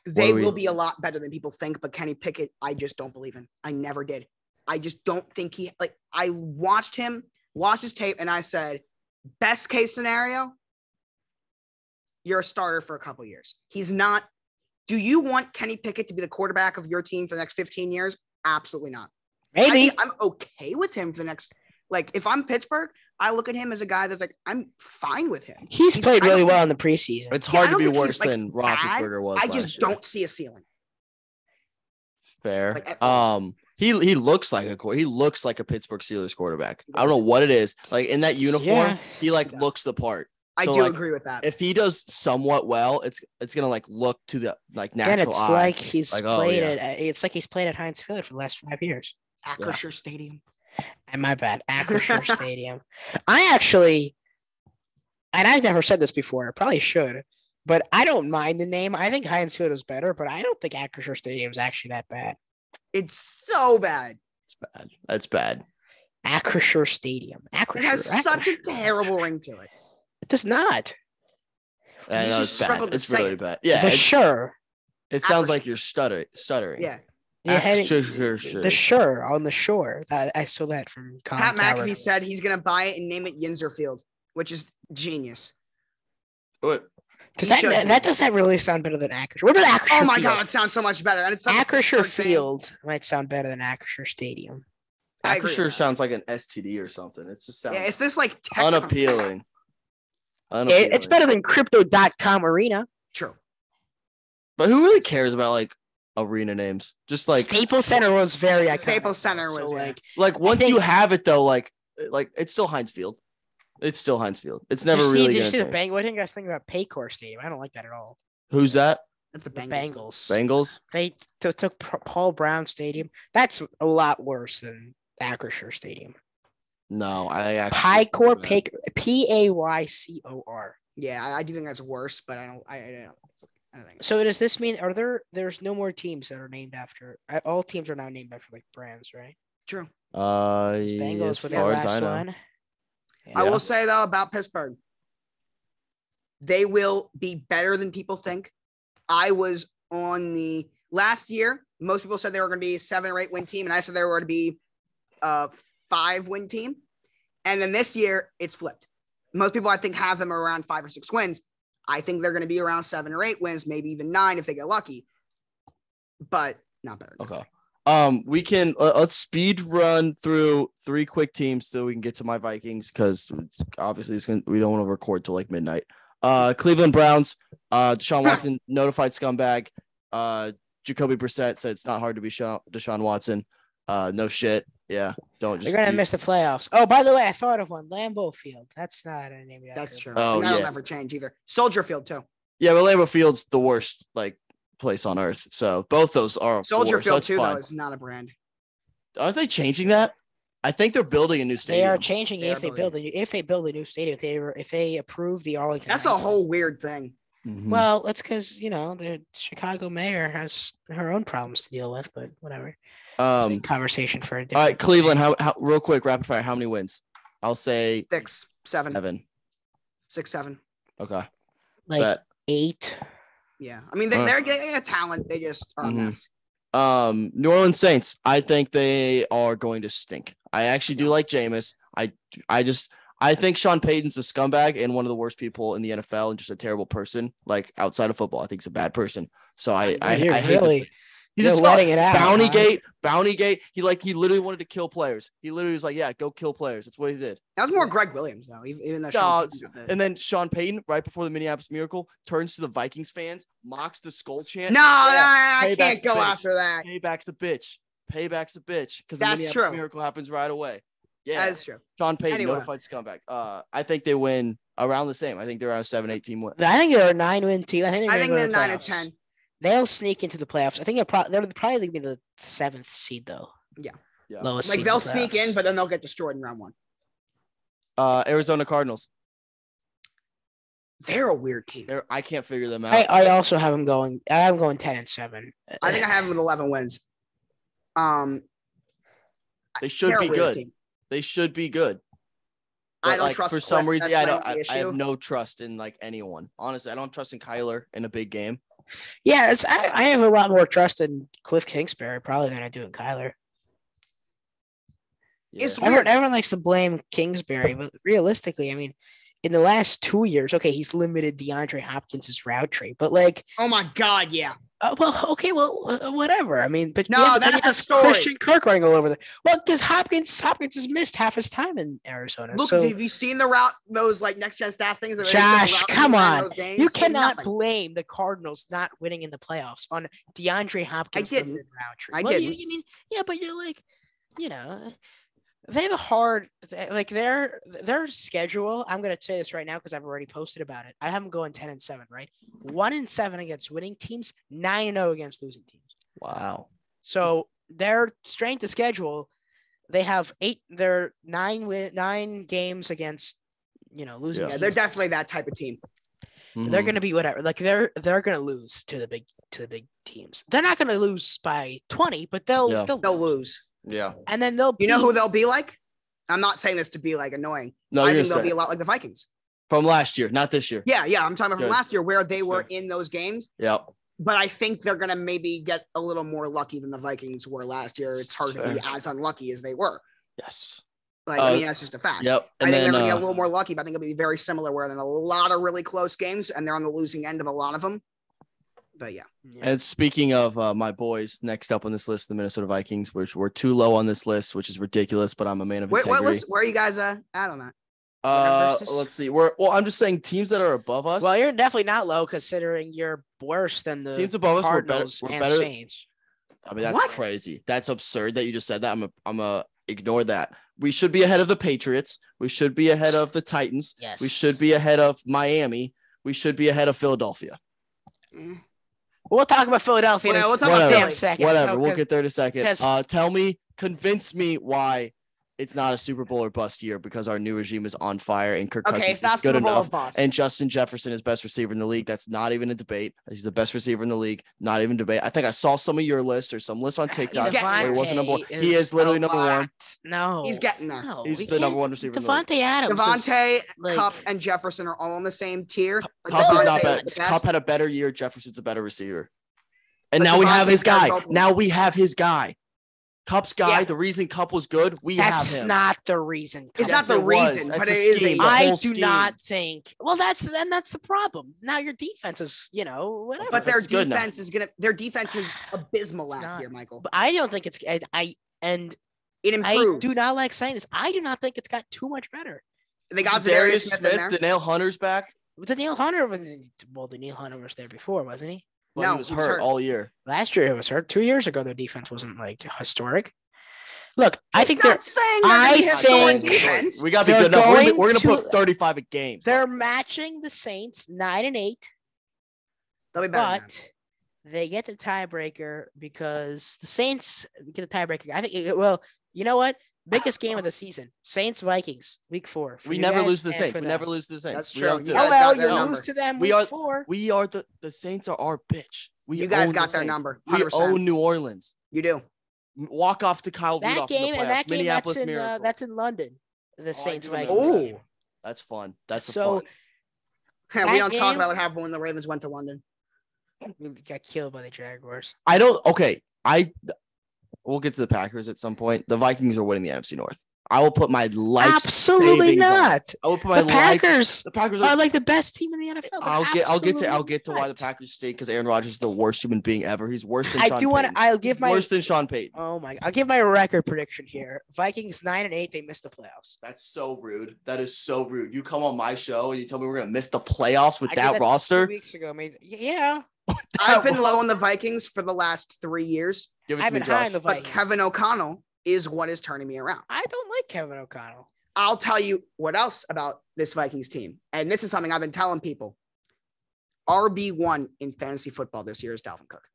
They will be a lot better than people think, but Kenny Pickett, I just don't believe in. I never did. I just don't think I watched his tape, and I said, best case scenario, you're a starter for a couple years. He's not. Do you want Kenny Pickett to be the quarterback of your team for the next 15 years? Absolutely not. Maybe. I'm okay with him for the next, if I'm Pittsburgh, I look at him as a guy that's I'm fine with him. He's played really well in the preseason. It's hard to be worse than Roethlisberger was. I just don't see a ceiling. Fair. He looks like a Pittsburgh Steelers quarterback. I don't know what it is. In that uniform, he looks the part. I do agree with that. If he does somewhat well, it's gonna look to the natural eye. It's like he's played at. It's like he's played at Heinz Field for the last 5 years. Acrisure Stadium. And my bad, Acrisure Stadium. And I've never said this before. I probably should, but I don't mind the name. I think Heinz Field is better, but I don't think Acrisure Stadium is actually that bad. It's so bad. It's bad. That's bad. Acrisure Stadium. It has such a terrible ring to it. It does not. It's bad. It's really bad. Yeah. Sure. It sounds like you're stuttering. Yeah. Sure. The sure on the shore. I saw that from Pat McAfee said he's gonna buy it and name it Yinzer Field, which is genius. What? Does that really sound better than Acrisure? What about Acrisure? Oh my God, it sounds so much better. And it's Acrisure Field might sound better than Acrisure Stadium. Acrisure sounds like an STD or something. It just sounds. Yeah, it's this unappealing. It's better than Crypto.com Arena. True. But who really cares about arena names? Just Staples Center was very iconic. Staples Center was once you have it though, it's still Heinz Field. It's still Heinz Field. It's never really. Did you see the Bengals? What do you guys think about Paycor Stadium? I don't like that at all. Who's that? That's the Bengals. Bengals. They took Paul Brown Stadium. That's a lot worse than Acrisure Stadium. No, I actually. Paycor, Paycor. Yeah, I do think that's worse, but I don't think. So does this mean there's no more teams that are named after? All teams are now named after brands, right? True. Bengals were the last one. Yeah. I will say though about Pittsburgh, they will be better than people think. I was on the last year. Most people said they were going to be a 7 or 8 win team, and I said they were going to be a 5-win team. And then this year, it's flipped. Most people, I think, have them around 5 or 6 wins. I think they're going to be around 7 or 8 wins, maybe even 9 if they get lucky, but not better. Okay. We can let's speed run through 3 quick teams so we can get to my Vikings because obviously we don't want to record till midnight. Cleveland Browns. Deshaun Watson notified scumbag. Jacoby Brissett said it's not hard to be Deshaun Watson. No shit. Yeah, don't. You're gonna miss the playoffs. Oh, by the way, I thought of one. Lambeau Field. That's not a name. That's true. Oh, that'll never change either. Soldier Field too. Yeah, but Lambeau Field's the worst place on earth. So both those are Soldier Field too. Though is not a brand. Are they changing that? I think they're building a new stadium. They are changing if they build a new stadium. If they approve the Arlington. That's a whole weird thing. Mm-hmm. Well, that's because the Chicago mayor has her own problems to deal with, but whatever. It's a conversation for a different. All right, Cleveland. How real quick, rapid fire. How many wins? I'll say 6, 7. 7. 6, 7. Okay. 8. Yeah, I mean they're getting a talent. They just are a mess. New Orleans Saints. I think they are going to stink. I actually do like Jameis. I think Sean Payton's a scumbag and one of the worst people in the NFL and just a terrible person. Outside of football, I think he's a bad person. So I hate this. He's just letting it out. Bountygate. He literally wanted to kill players. He literally was like, "Yeah, go kill players." That's what he did. That was more Greg Williams though. Even though and then Sean Payton, right before the Minneapolis Miracle, turns to the Vikings fans, mocks the skull chant. No, I can't go after that. Payback's a bitch. Because the That's Minneapolis true. Miracle happens right away. Yeah, that's true. Sean Payton, Anyway. notified scomeback. I think they win around the same. I think they're around 7-8 team win. I think they're a 9-win team. I think they're 9 or 10. They'll sneak into the playoffs. I think they'll probably be the 7th seed though. Yeah. Lowest Like seed they'll the sneak playoffs. in, but then they'll get destroyed in round 1. Arizona Cardinals. They're a weird team. I can't figure them out. I also have them going. I have them going 10-7. I think I have them with 11 wins. They should be good. Team. They should be good. I don't trust for some reason. I have no trust in like anyone. Honestly, I don't trust in Kyler in a big game. Yeah, I have a lot more trust in Cliff Kingsbury probably than I do in Kyler. Yeah. Everyone likes to blame Kingsbury, but realistically, I mean, in the last 2 years, okay, he's limited DeAndre Hopkins' route tree, but like, oh my God, yeah. Whatever. I mean, but no, that's a story. Christian Kirk running all over there. Well, because Hopkins has missed half his time in Arizona. Look, have you seen the route? Those like next gen staff things. Josh, come on! You cannot blame the Cardinals not winning in the playoffs on DeAndre Hopkins' route tree. I did. You mean, yeah, but you're like, they have a hard like their schedule. I'm gonna say this right now because I've already posted about it. I have them going 10-7, right? 1-7 against winning teams, 9-0 against losing teams. Wow. So their strength of schedule, they have 9 games against losing. Yeah, they're definitely that type of team. Mm-hmm. They're gonna be whatever. Like they're gonna lose to the big teams. They're not gonna lose by 20, but they'll lose. Yeah. And then they'll know who they'll be like? I'm not saying this to be like annoying. No, I think they'll be a lot like the Vikings. From last year, not this year. Yeah. I'm talking about from last year where they were in those games. Yep. But I think they're going to maybe get a little more lucky than the Vikings were last year. It's hard to be as unlucky as they were. Yes. That's just a fact. Yep. I think they're going to get a little more lucky, but I think it'll be very similar where they're in a lot of really close games and they're on the losing end of a lot of them. But yeah. And speaking of my boys, next up on this list, the Minnesota Vikings, which were too low on this list, which is ridiculous, but I'm a man of integrity. What list? Where are you guys at on that? Let's see. I'm just saying teams that are above us. Well, you're definitely not low considering you're worse than the teams above Cardinals us. We're better. Saints. I mean, that's crazy. That's absurd that you just said that. I'm ignore that. We should be ahead of the Patriots. We should be ahead of the Titans. Yes. We should be ahead of Miami. We should be ahead of Philadelphia. We'll talk about Philadelphia in a damn second. Whatever. We'll get there in a second. Convince me why it's not a Super Bowl or bust year because our new regime is on fire and Kirk Cousins is good enough. And Justin Jefferson is best receiver in the league. That's not even a debate. He's the best receiver in the league. Not even debate. I think I saw some of your list or some list on TikTok where he wasn't number one. He is literally number one. No, he's getting there. No, he's the number one receiver. Devontae Adams, Kupp, and Jefferson are all on the same tier. Kupp is not bad. Kupp had a better year. Jefferson's a better receiver. And now we have his guy. Kupp's guy, the reason Kupp was good, have him. That's not the reason. It's not the reason, but it is. I do not think. Well, that's the problem. Now your defense is, whatever. But their defense is abysmal last year, Michael. But I don't think it's. It improved. I do not like saying this. I do not think it's got too much better. They got Darius Smith. Danielle Hunter's back. Danielle Hunter was there before, wasn't he? Well, he was hurt all year. Last year, it was hurt. 2 years ago, their defense wasn't like historic. Look, I think they're saying we got to be good enough. We're going to put 35 a game. They're matching the Saints 9-8. They'll be better. But they get the tiebreaker because the Saints get the tiebreaker. I think. Well, you know what? Biggest game of the season. Saints Vikings week 4. We never lose to the Saints. We never lose to the Saints. That's true. You lose to them week 4. We are the Saints are our bitch. You guys got their number. 100%. We own New Orleans. You do. Walk off to Kyle that game in the and that game that's in London. The Saints Vikings game. That's fun. That's fun. We don't talk about what happened when the Ravens went to London. We got killed by the Jaguars. We'll get to the Packers at some point. The Vikings are winning the NFC North. I will put my life. Absolutely not. I will put my Packers. The Packers are like the best team in the NFL. I'll get to why the Packers stink because Aaron Rodgers is the worst human being ever. He's worse than worse than Sean Payton. Oh my! I'll give my record prediction here. Vikings 9-8. They missed the playoffs. That's so rude. That is so rude. You come on my show and you tell me we're gonna miss the playoffs with that roster. 2 weeks ago, yeah. I've been low on the Vikings for the last 3 years. I've been high on the Vikings. But Kevin O'Connell is what is turning me around. I don't like Kevin O'Connell. I'll tell you what else about this Vikings team. And this is something I've been telling people. RB1 in fantasy football this year is Dalvin Cook.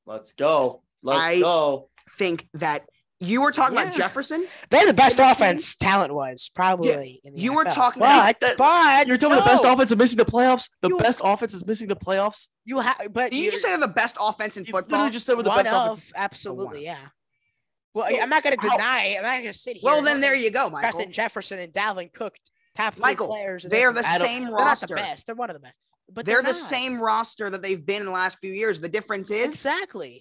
Let's go. Let's go. I think that you were talking about Jefferson. They're the best offense talent-wise, probably. In the you NFL. were talking but you're telling me the best offense is missing the playoffs? The best offense is missing the playoffs? You just say they're the best offense in football? Literally just said we're the best offense. Absolutely, yeah. Well, I'm not going to deny it. I'm not going to sit here. Well, then there you go, Michael. Justin Jefferson and Dalvin Cook, top 3 Michael, players. They're the same roster. They're not the best. They're one of the best. But they're the same roster that they've been in the last few years. The difference is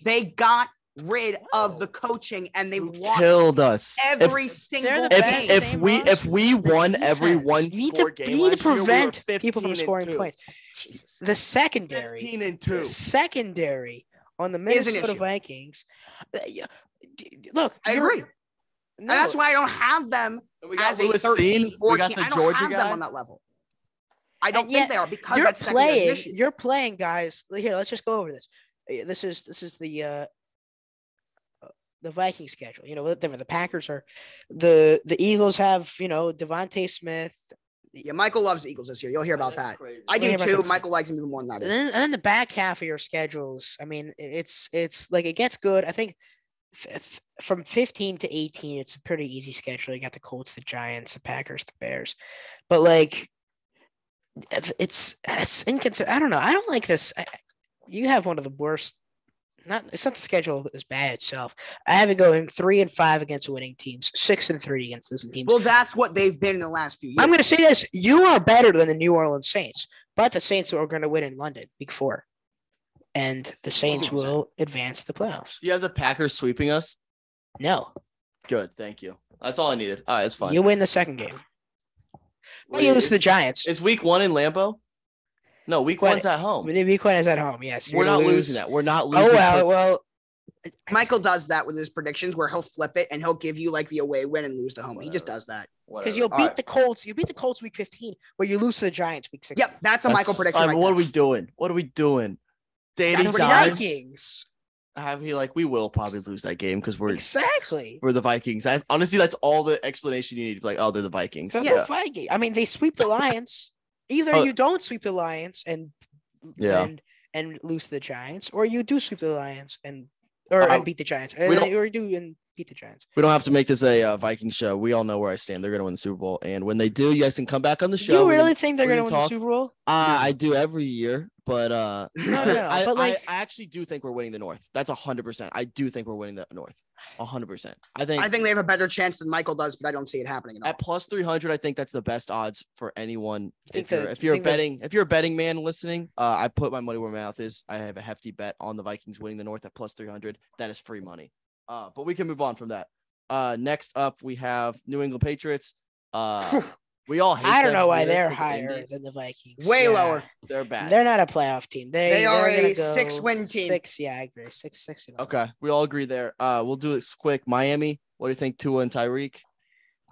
they got rid of the coaching and they killed us every single game. If we won every one score game, we need to prevent people from scoring points. Jesus. The secondary, 15-2. The secondary on the Minnesota Vikings. Look, I agree. No. And that's why I don't have them as a 13, 14. I don't have them on that level. I don't think they are because you're playing guys. Here, let's just go over this. This is the Viking schedule. You know, the Packers are the Eagles have, you know, Devontae Smith. Yeah, Michael loves the Eagles this year. You'll hear about that. Crazy. I do too. Michael likes them even more than that. And then the back half of your schedules. I mean, it's like it gets good. I think from 15 to 18, it's a pretty easy schedule. You got the Colts, the Giants, the Packers, the Bears, but like it's inconsistent. I don't know. I don't like this. You have one of the worst. It's not the schedule is bad itself. I have it going 3-5 against winning teams, 6-3 against losing teams. Well, that's what they've been in the last few years. I'm going to say this: you are better than the New Orleans Saints, but the Saints are going to win in London, Week 4, and the Saints will advance the playoffs. Do you have the Packers sweeping us? No. Good, thank you. That's all I needed. All right, it's fine. You win the second game. Well, you lose to the Giants. Is Week 1 in Lambeau? No, Week 1's at home. Week 1 is at home, yes. We're not losing that. We're not losing. Oh, well. Michael does that with his predictions where he'll flip it and he'll give you like the away win and lose the home. Whatever. He just does that. Because you'll beat the Colts. You beat the Colts Week 15, where you lose to the Giants Week 16. Yep, that's a Michael prediction. Right, what are we doing? What are we doing? Dating the Vikings. We will probably lose that game because we're the Vikings. Honestly, that's all the explanation you need. Like, oh, they're the Vikings. The Vikings. I mean, they sweep the Lions. Either you don't sweep the Lions and lose to the Giants, or you do sweep the Lions and beat the Giants, or you do and beat the Giants. We don't have to make this a Viking show. We all know where I stand. They're going to win the Super Bowl, and when they do, you guys can come back on the show. Do you really think they're going to win the Super Bowl? I do every year, but no. I actually do think we're winning the North. That's 100%. I do think we're winning the North. 100%. I think they have a better chance than Michael does, but I don't see it happening at all. At plus 300, I think that's the best odds for anyone. If you're a betting man listening, I put my money where my mouth is. I have a hefty bet on the Vikings winning the North at plus 300. That is free money. But we can move on from that. Next up, we have New England Patriots. We all hate I don't know why they're higher than the Vikings. Way lower. They're bad. They're not a playoff team. They are a 6-win team. 6, yeah, I agree. 6. Okay, we all agree there. We'll do this quick. Miami, what do you think, Tua and Tyreek?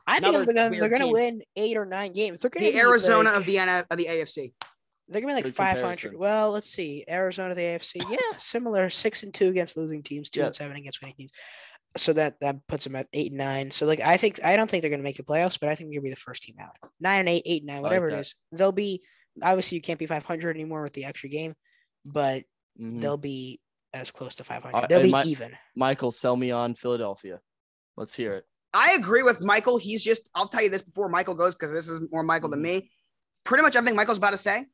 I think they're going to win 8 or 9 games. They're the Arizona of the AFC. They're going to be like 500. Well, let's see. Arizona of the AFC. Yeah, similar. 6-2 against losing teams, 2-7 against winning teams. So that puts them at 8-9. So I don't think they're going to make the playoffs, but I think they're going to be the first team out. 9-8, 8-9, whatever it is. They'll be obviously you can't be 500 anymore with the extra game, but they'll be as close to 500. They'll be even. Michael, sell me on Philadelphia. Let's hear it. I agree with Michael. I'll tell you this before Michael goes because this is more Michael than me. Pretty much everything Michael's about to say,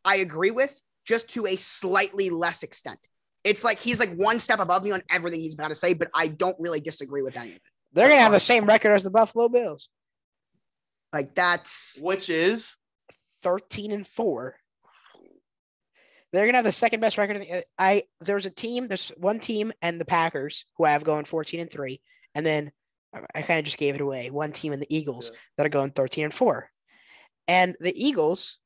I agree with, just to a slightly less extent. It's like he's like one step above me on everything he's about to say, but I don't really disagree with any of it. They're going to have the same record as the Buffalo Bills. Which is 13-4. They're going to have the second best record. There's one team and the Packers who I have going 14-3. And then I kind of just gave it away. One team and the Eagles that are going 13-4. And the Eagles,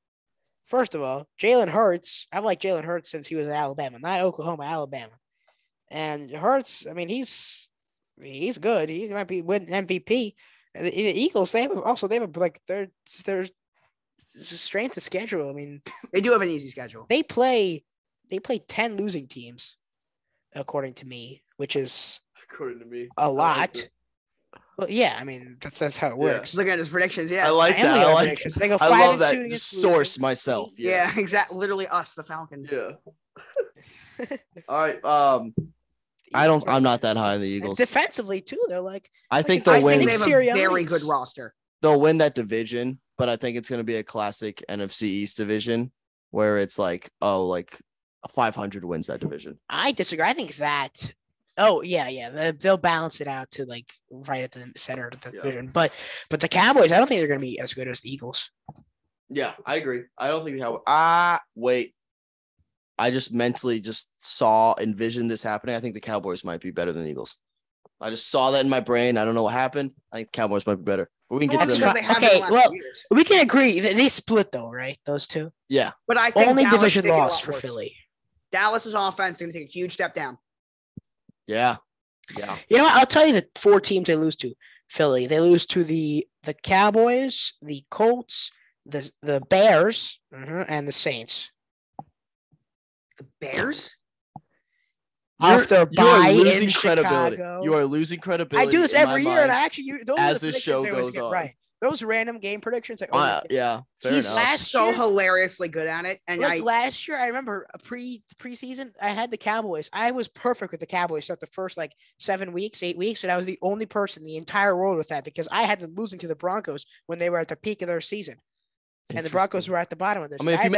first of all, Jalen Hurts. I've liked Jalen Hurts since he was at Alabama, not Oklahoma, Alabama. And Hurts, I mean, he's good. He might be winning MVP. The Eagles, they have like their strength of schedule. I mean, they do have an easy schedule. They play 10 losing teams, according to me, which is according to me. A lot. Well, yeah, I mean that's how it works. Looking at his predictions, yeah. I like that. I like predictions. They go I 5 love and that 2 against source losers. myself. Yeah, exactly. Literally us, the Falcons. Yeah. All right. I'm not that high on the Eagles. Defensively too, they're like. I think they'll I win. think they have a very good roster. They'll win that division, but I think it's going to be a classic NFC East division where it's like, a 500 wins that division. I disagree. I think that. Oh yeah. They'll balance it out to like right at the center of the division. But the Cowboys, I don't think they're going to be as good as the Eagles. Yeah, I agree. I don't think the Cowboys. Wait. I just mentally envisioned this happening. I think the Cowboys might be better than the Eagles. I just saw that in my brain. I don't know what happened. I think the Cowboys might be better. But we can get to them. Okay, well, we can agree. They split though, right? Those two. Yeah. But I think only Dallas division loss for Philly. Dallas's offense is going to take a huge step down. Yeah. You know what? I'll tell you the 4 teams they lose to. Philly. They lose to the Cowboys, the Colts, the Bears, and the Saints. The Bears? Off their bye in credibility. Chicago. You are losing credibility. I do this every year, and I actually those as are the this show goes goes on. Right. Those random game predictions. Yeah, he's so hilariously good at it. And last year, I remember preseason, I had the Cowboys. I was perfect with the Cowboys throughout the first 8 weeks, and I was the only person in the entire world with that because I had them losing to the Broncos when they were at the peak of their season. And the Broncos were at the bottom of this. I mean, I had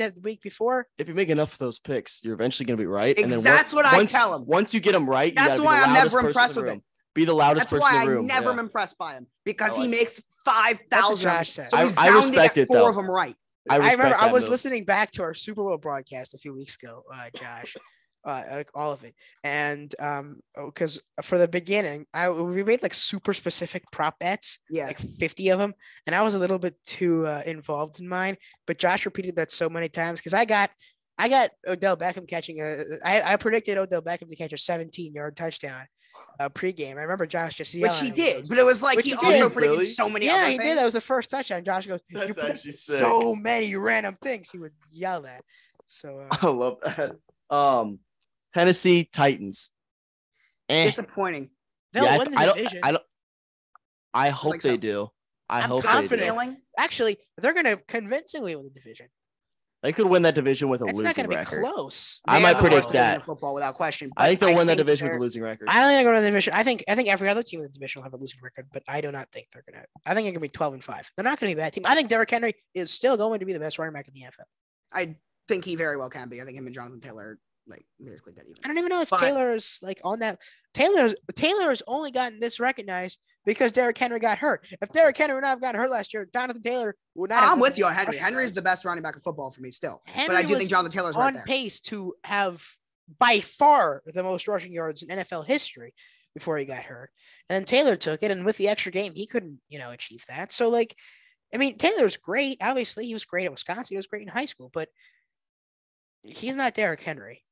that the week before. If you make enough of those picks, you're eventually going to be right. And then that's what I tell them. Once you get them right, that's why I'm never impressed with him. Be the loudest person in the room. That's why I never am impressed by him because he makes 5,000. So I respect it, 4 of them right. I remember I was listening back to our Super Bowl broadcast a few weeks ago, Josh. All of it, and because for the beginning, we made super specific prop bets, 50 of them, and I was a little bit too involved in mine. But Josh repeated that so many times because I got Odell Beckham catching I predicted Odell Beckham to catch a 17-yard touchdown pregame. I remember Josh just yelling, which he did, but it was he also predicted so many. Yeah, other he things. did. That was the first touchdown. Josh goes, "That's actually sick." So many random things he would yell at. So I love that. Tennessee Titans. Disappointing. They'll win the division. I hope they do. I hope they do. Actually, they're going to convincingly win the division. They could win that division with a losing record. It's not going to be close. I might predict that. Football without question. I think they'll win that division with a losing record. I don't think they're going to win the division. I think every other team in the division will have a losing record, but I do not think they're going to. I think they're going to be 12-5. They're not going to be a bad team. I think Derrick Henry is still going to be the best running back in the NFL. I think he very well can be. I think him and Jonathan Taylor basically dead even. I don't even know if Taylor is on that. Taylor has only gotten this recognized because Derrick Henry got hurt. If Derrick Henry would not have gotten hurt last year, Jonathan Taylor would not. I'm with you on Henry. Henry's the best running back of football for me still. But I do think Jonathan Taylor's on pace to have by far the most rushing yards in NFL history before he got hurt. And then Taylor took it, and with the extra game, he couldn't, achieve that. So Taylor's great. Obviously, he was great at Wisconsin. He was great in high school, but he's not Derrick Henry.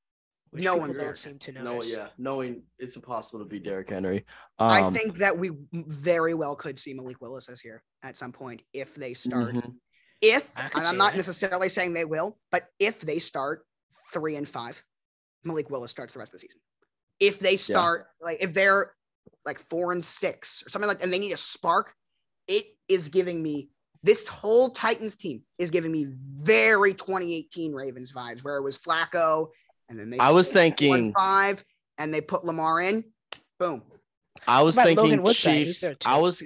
No one don't seem to know. Knowing it's impossible to beat Derrick Henry. I think that we very well could see Malik Willis this year at some point if they start. Mm-hmm. And I'm not necessarily saying they will, but if they start 3-5, Malik Willis starts the rest of the season. If they start if they're 4-6 or something and they need a spark, it is giving me. This whole Titans team is giving me very 2018 Ravens vibes, where it was Flacco, and then I was thinking 5, and they put Lamar in. Boom. I was thinking Chiefs. I was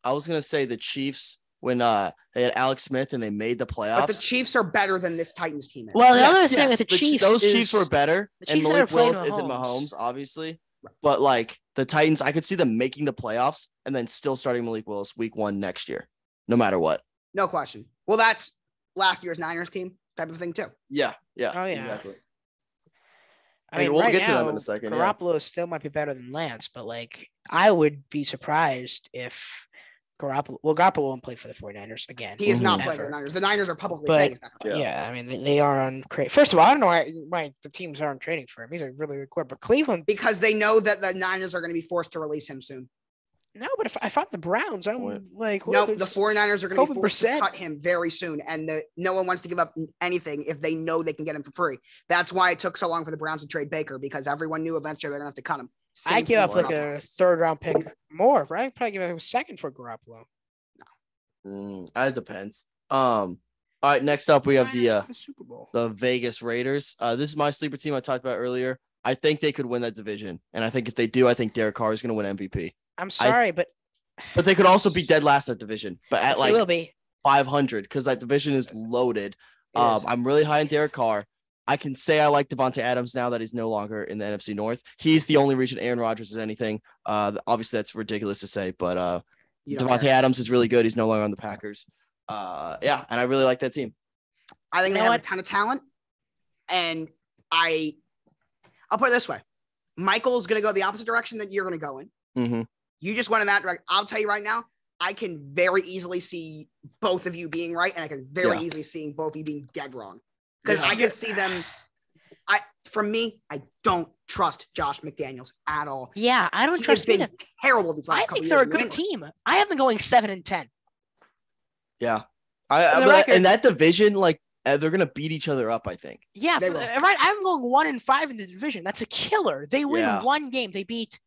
gonna say the Chiefs when they had Alex Smith and they made the playoffs. But the Chiefs are better than this Titans team is. Well, the other thing with the Chiefs, those Chiefs were better, and Malik Willis isn't Mahomes, obviously. But the Titans, I could see them making the playoffs and then still starting Malik Willis week 1 next year. No matter what. No question. Well, that's last year's Niners team type of thing too. Yeah. Oh, yeah. Exactly. I mean, we'll right get now, to them in a second. Garoppolo still might be better than Lance, but I would be surprised if Garoppolo won't play for the 49ers again. He is not playing for the Niners. The Niners are publicly saying he's not playing. Yeah, I mean, they are on credit. First of all, I don't know why the teams aren't trading for him. He's a really good quarterback. But Cleveland. Because they know that the Niners are going to be forced to release him soon. No, but if I'm the Browns, I'm like... No, the 49ers are going to be forced to cut him very soon, and no one wants to give up anything if they know they can get him for free. That's why it took so long for the Browns to trade Baker, because everyone knew eventually they're going to have to cut him. I give up like a third-round pick more, right? Probably give up a second for Garoppolo. It depends. All right, next up we have the Super Bowl. The Vegas Raiders. This is my sleeper team I talked about earlier. I think they could win that division, and I think if they do, I think Derek Carr is going to win MVP. I'm sorry, but they could also be dead last in that division, but at like will be 500 because that division is loaded. I'm really high on Derek Carr. I can say I like Devontae Adams now that he's no longer in the NFC North. He's the only reason Aaron Rodgers is anything. Obviously, that's ridiculous to say, but Devontae Adams is really good. He's no longer on the Packers. And I really like that team. I think they have a ton of talent, and I'll put it this way. Michael's going to go the opposite direction that you're going to go in. Mm-hmm. You just went in that direction. I'll tell you right now, I can very easily see both of you being right, and I can very easily see both of you being dead wrong. Because I can see them. For me, I don't trust Josh McDaniels at all. Yeah, I don't trust him. Terrible these last couple years. I think they're a good team. I have them going 7-10. Yeah. In that division, like, they're going to beat each other up, I think. Yeah, right. I'm going 1-5 in the division. That's a killer. They win one game. They beat,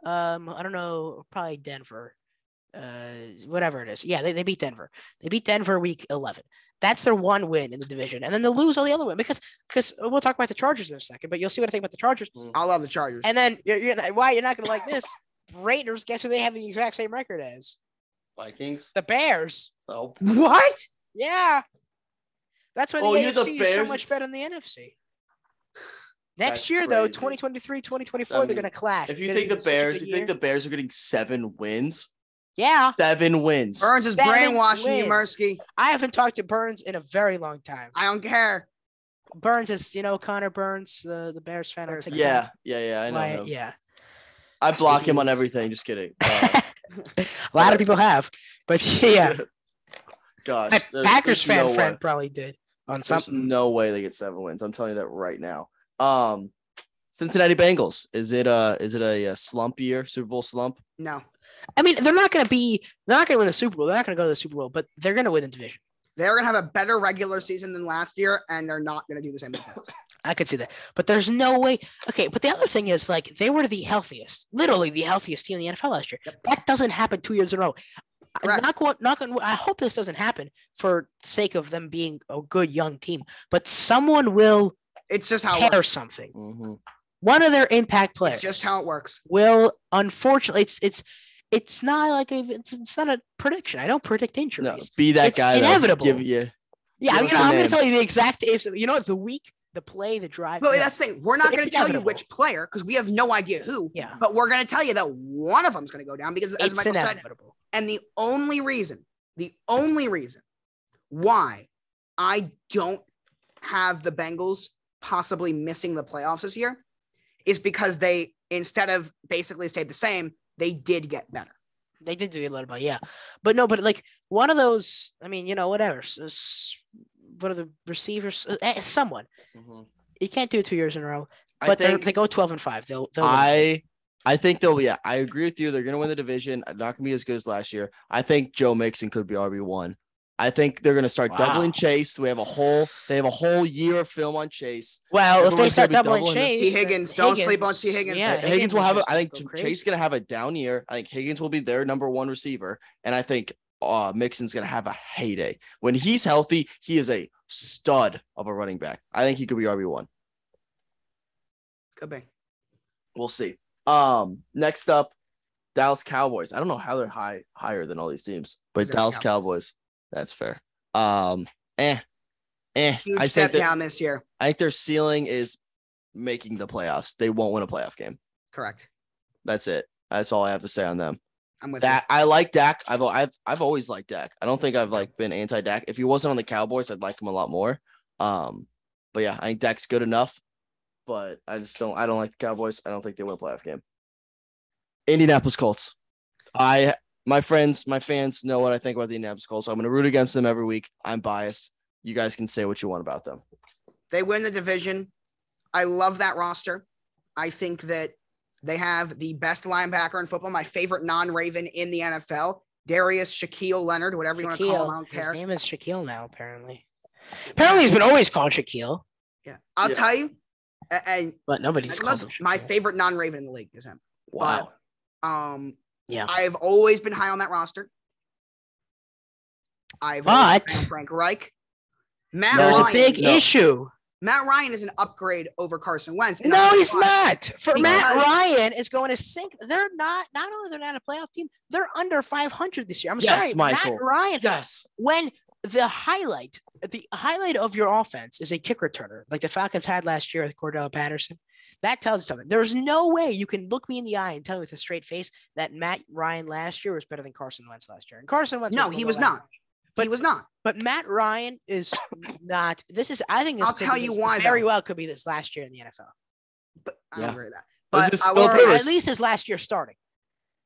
I don't know, probably Denver. Whatever it is. Yeah, they beat Denver. They beat Denver week 11. That's their one win in the division. And then they'll lose all the other win because we'll talk about the Chargers in a second, but you'll see what I think about the Chargers. I love the Chargers. And then you're not going to like this. Raiders, guess who they have the exact same record as? Vikings. The Bears. Oh. What? Yeah. That's why the AFC is so much better than the NFC. Next year, though, 2023, 2024, they're going to clash. If you think the Bears are getting 7 wins, yeah. 7 wins. Burns is brainwashing you, Mursky. I haven't talked to Burns in a very long time. I don't care. Burns is, Connor Burns, the Bears fan. Yeah, I know him. Yeah. I block him on everything. Just kidding. A lot of people have. But, yeah. Gosh. My Packers friend probably did on something. There's no way they get 7 wins. I'm telling you that right now. Cincinnati Bengals. Is it a slump year, Super Bowl slump? No. I mean, they're not going to win the Super Bowl. They're not going to go to the Super Bowl, but they're going to win the division. They're going to have a better regular season than last year, and they're not going to do the same thing. I could see that, but there's no way. Okay, but the other thing is, like, they were literally the healthiest team in the NFL last year. Yep. That doesn't happen 2 years in a row. I hope this doesn't happen for the sake of them being a good young team, but someone will. It's just how care something. Mm-hmm. One of their impact players. It's just how it works. Will, unfortunately, it's not like it's not a prediction. I don't predict injuries. No, be that it's guy. It's inevitable. I'm going to tell you the exact. The week, the play, the drive. But that's the thing. We're not going to tell you which player because we have no idea who. Yeah. But we're going to tell you that one of them is going to go down because, as Michael said, and the only reason why I don't have the Bengals possibly missing the playoffs this year is because they, instead of basically stayed the same, they did get better. They did do a little bit, yeah. But like one of those, I mean, whatever. What are the receivers? Someone. Mm-hmm. You can't do it 2 years in a row. But they go 12-5. They'll I think they'll. Yeah, I agree with you. They're going to win the division. Not going to be as good as last year. I think Joe Mixon could be RB1. I think they're going to start doubling Chase. They have a whole year of film on Chase. Well, if they start doubling Chase, T. Higgins, don't sleep on T. Higgins. Yeah, Higgins will have. I think Chase is going to have a down year. I think Higgins will be their number 1 receiver, and I think Mixon's going to have a heyday. When he's healthy, he is a stud of a running back. I think he could be RB1. Could be. We'll see. Next up, Dallas Cowboys. I don't know how they're higher than all these teams, but Dallas Cowboys. That's fair. Huge step down this year. I think their ceiling is making the playoffs. They won't win a playoff game. Correct. That's it. That's all I have to say on them. I'm with that. You. I like Dak. I've always liked Dak. I don't think I've been anti-Dak. If he wasn't on the Cowboys, I'd like him a lot more. But yeah, I think Dak's good enough. But I don't like the Cowboys. I don't think they win a playoff game. Indianapolis Colts. My fans know what I think about the Indianapolis Colts. So I'm going to root against them every week. I'm biased. You guys can say what you want about them. They win the division. I love that roster. I think that they have the best linebacker in football. My favorite non-Raven in the NFL, Darius Shaquille Leonard, whatever you want to call him. I don't care. His name is Shaquille now, apparently. Apparently, he's been always called Shaquille. Yeah, I'll tell you. But nobody's called him Shaquille. My favorite non-Raven in the league is him. Wow. But, yeah. I've always been high on that roster. I've always been high on Frank Reich. There's a big issue. Matt Ryan is an upgrade over Carson Wentz. No, he's not. Matt Ryan is going to sink. They're not only they're not a playoff team, they're under 500 this year. I'm sorry, Michael. Matt Ryan. Yes. When the highlight of your offense is a kick returner, like the Falcons had last year with Cordell Patterson, that tells you something. There's no way you can look me in the eye and tell me with a straight face that Matt Ryan last year was better than Carson Wentz last year. And Carson Wentz, no, he was not. He was not. But Matt Ryan is not. I think I'll tell you why. Very well could be this last year in the NFL. But I don't agree with that. But at least his last year starting.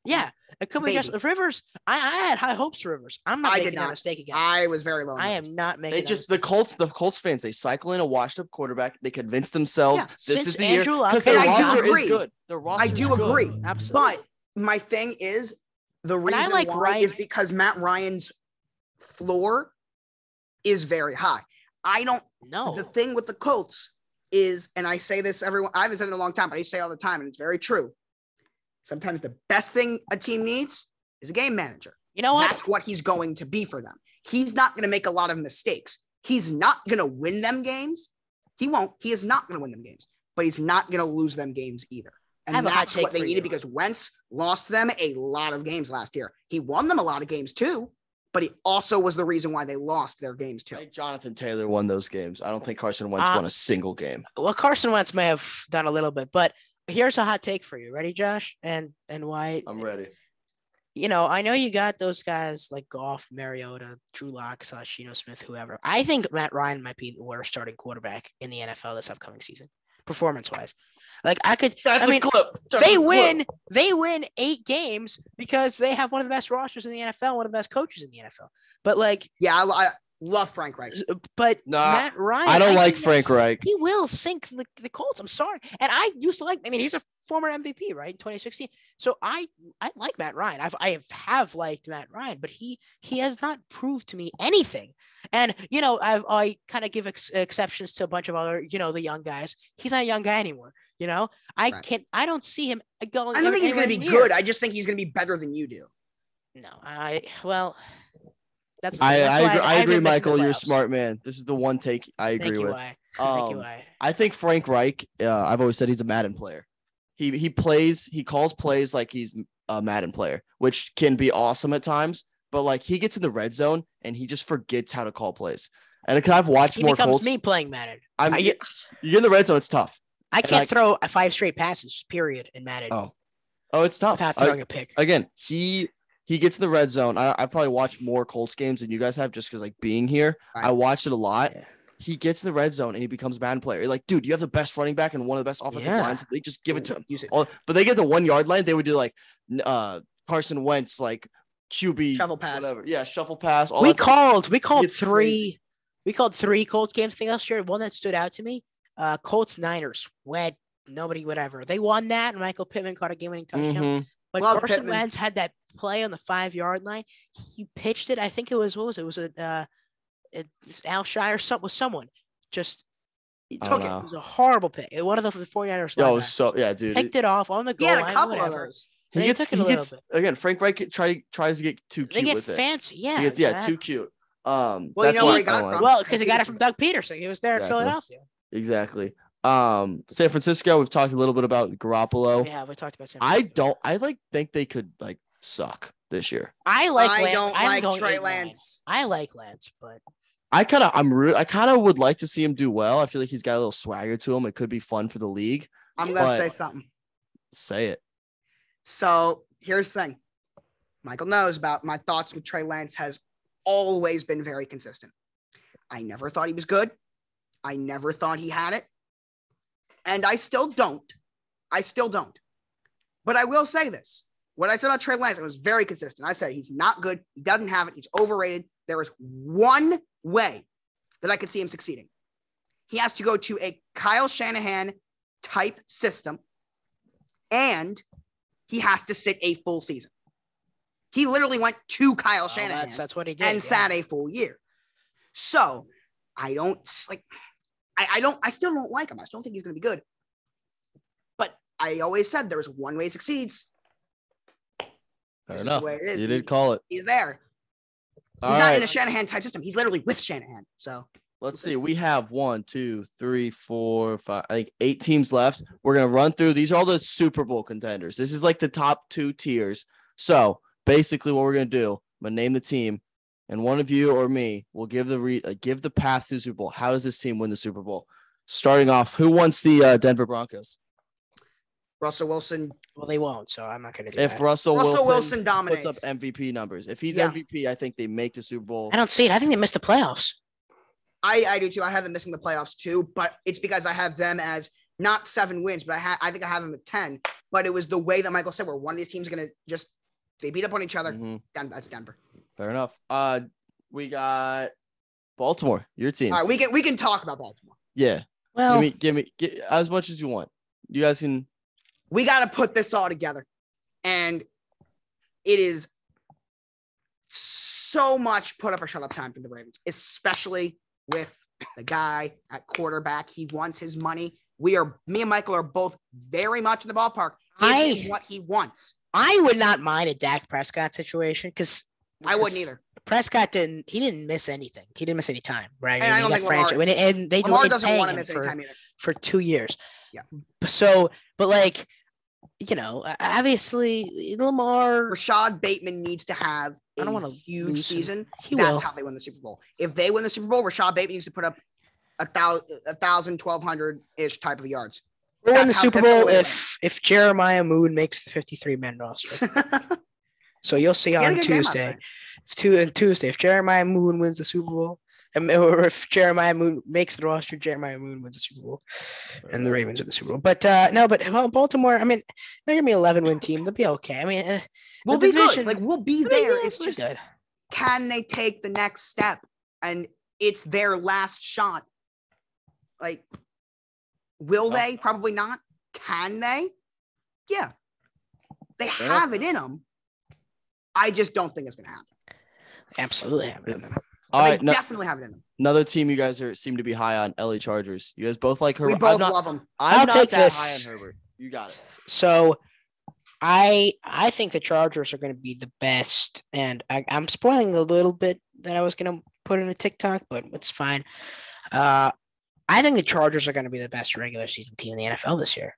Yeah, it could be just Rivers. I had high hopes for Rivers. I'm not making that mistake again. I was very low. I am not making. The Colts fans. They cycle in a washed-up quarterback. They convince themselves this is the year because their roster is good. I do agree. Absolutely. But my thing is the reason why is because Matt Ryan's floor is very high. I don't know. The thing with the Colts is, and I say this everyone, I haven't said it in a long time, but I say it all the time, and it's very true. Sometimes the best thing a team needs is a game manager. You know what? That's what he's going to be for them. He's not going to make a lot of mistakes. He's not going to win them games. He won't. He is not going to win them games, but he's not going to lose them games either. And that's what they needed because Wentz lost them a lot of games last year. He won them a lot of games too, but he also was the reason why they lost their games too. Jonathan Taylor won those games. I don't think Carson Wentz won a single game. Well, Carson Wentz may have done a little bit, but here's a hot take for you. Ready, Josh? And Wyatt? I'm ready. I know you got those guys like Goff, Mariota, Drew Lock, Smith, whoever. I think Matt Ryan might be the worst starting quarterback in the NFL this upcoming season, performance-wise. Like a clip. They win 8 games because they have one of the best rosters in the NFL, one of the best coaches in the NFL. But I love Frank Reich. But Matt Ryan, I don't like Frank Reich. He will sink the Colts. I'm sorry. And I used to he's a former MVP, right? In 2016. So I like Matt Ryan. I have liked Matt Ryan, but he has not proved to me anything. And, I kind of give exceptions to a bunch of other, the young guys. He's not a young guy anymore. I don't see him going. I don't think he's going to be good. I just think he's going to be better than you do. No, I agree, Michael. You're a smart man. This is the one take I agree with. I think Frank Reich, I've always said he's a Madden player. He calls plays like he's a Madden player, which can be awesome at times, but he gets in the red zone and he just forgets how to call plays. And I've watched more Colts. Me playing Madden. You get in the red zone, it's tough. I can't throw 5 straight passes, period, in Madden. Oh, it's tough. Without throwing a pick. Again, he gets in the red zone. I probably watch more Colts games than you guys have just because being here, I watched it a lot. Yeah. He gets in the red zone and he becomes a Madden player. You're like, dude, you have the best running back and one of the best offensive lines. They just give it to him. But they get the 1 yard line. They would do Carson Wentz, QB shuffle pass. Whatever. Yeah, shuffle pass. We called 3 Colts games thing last year. One that stood out to me. Colts Niners, nobody would ever. They won that, and Michael Pittman caught a game-winning touchdown. Mm-hmm. But Carson Wentz had that play on the 5 yard line. He pitched it. I think it was It was Al Shire with someone. Just took it. It was a horrible pick. One of the 49ers. Dude. Picked it off on the goal line. Couple of those. He gets again. Frank Reich tries to get too cute with it. Fancy, yeah. He gets too cute. Where he got it from? Well, because he got it from Doug Peterson. He was there in Philadelphia. Exactly. San Francisco, we've talked a little bit about Garoppolo. Yeah, we talked about San Francisco. I think they could suck this year. I like Lance. Don't like Trey Lance. I like Lance, but I kind of would like to see him do well. I feel like he's got a little swagger to him. It could be fun for the league. I'm going to say something. Say it. So here's the thing. Michael knows about my thoughts with Trey Lance has always been very consistent. I never thought he was good. I never thought he had it. And I still don't. But I will say this. What I said about Trey Lance, it was very consistent. I said he's not good. He doesn't have it. He's overrated. There is one way that I could see him succeeding. He has to go to a Kyle Shanahan type system, and he has to sit a full season. He literally went to Kyle Shanahan. That's what he did. And sat a full year. So I still don't like him. I still don't think he's going to be good. But I always said there's one way it succeeds. Fair enough. The way it is. You did call it. He's there. He's not in a Shanahan type system. He's literally with Shanahan. So let's see. We have 1, 2, 3, 4, 5, I think 8 teams left. We're going to run through. These are all the Super Bowl contenders. This is like the top 2 tiers. So basically what we're going to do, I'm going to name the team, and one of you or me will give the path to the Super Bowl. How does this team win the Super Bowl? Starting off, who wants the Denver Broncos? Russell Wilson. Well, they won't, so I'm not going to do that. If Russell Wilson dominates, puts up MVP numbers. If he's MVP, I think they make the Super Bowl. I don't see it. I think they missed the playoffs. I do too. I have them missing the playoffs too, but it's because I have them as not 7 wins, but I think I have them at 10. But it was the way that Michael said, where one of these teams is going to just they beat up on each other. That's Denver. Fair enough. We got Baltimore. Your team. All right, we can talk about Baltimore. Yeah. Well, give me as much as you want. You guys can. We got to put this all together, and it is so much put up or shut up time for the Ravens, especially with the guy at quarterback. He wants his money. Me and Michael are both very much in the ballpark. Give him what he wants. I would not mind a Dak Prescott situation because I wouldn't either. Prescott didn't miss anything. He didn't miss any time, right? And I don't think Lamar doesn't want to miss any time either. For 2 years. Yeah. So, but like, obviously Lamar. Rashad Bateman needs to have a huge season. That's how they win the Super Bowl. If they win the Super Bowl, Rashad Bateman needs to put up 1,000, 1,200-ish type of yards. We'll win the Super Bowl if Jeremiah Moon makes the 53-man roster. So you'll see on Tuesday. If Jeremiah Moon wins the Super Bowl, or if Jeremiah Moon makes the roster, Jeremiah Moon wins the Super Bowl, and the Ravens win the Super Bowl. But Baltimore, I mean, they're gonna be an 11-win team. They'll be okay. I mean, we'll be good. Like we'll be there. It's just good. Can they take the next step? And it's their last shot. Like, will they? Probably not. Can they? Yeah, they have it in them. I just don't think it's gonna happen. Absolutely have it in them. All right, definitely have it in them. Another team you guys seem to be high on, LA Chargers. You guys both like Herbert. We both love them. I'll take this. High on Herbert. You got it. So, I think the Chargers are going to be the best, and I'm spoiling a little bit that I was going to put in a TikTok, but it's fine. I think the Chargers are going to be the best regular season team in the NFL this year.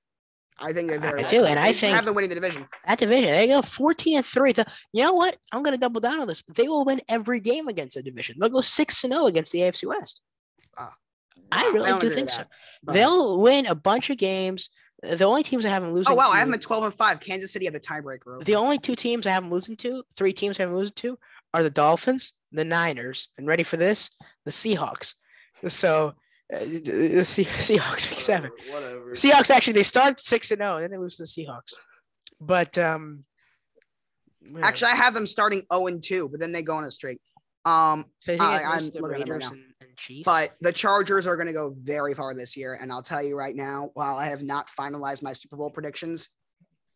I think they're very. I do, and I think have them winning the division. That division, they go 14-3. You know what? I'm going to double down on this. They will win every game against the division. They'll go 6-0 against the AFC West. I really do think so. They'll win a bunch of games. The only teams I have them losing. Oh wow, I have them at 12-5. Kansas City have the tiebreaker. The only 2 teams I have them losing to, 3 teams I have them losing to, are the Dolphins, the Niners, and ready for this, the Seahawks. So. The Seahawks week 7. Whatever. Seahawks actually they start 6-0 and then they lose to the Seahawks. But actually I have them starting 0-2, but then they go on a streak. I'm looking at them right now. And Chiefs. But the Chargers are going to go very far this year, and I'll tell you right now, while I have not finalized my Super Bowl predictions,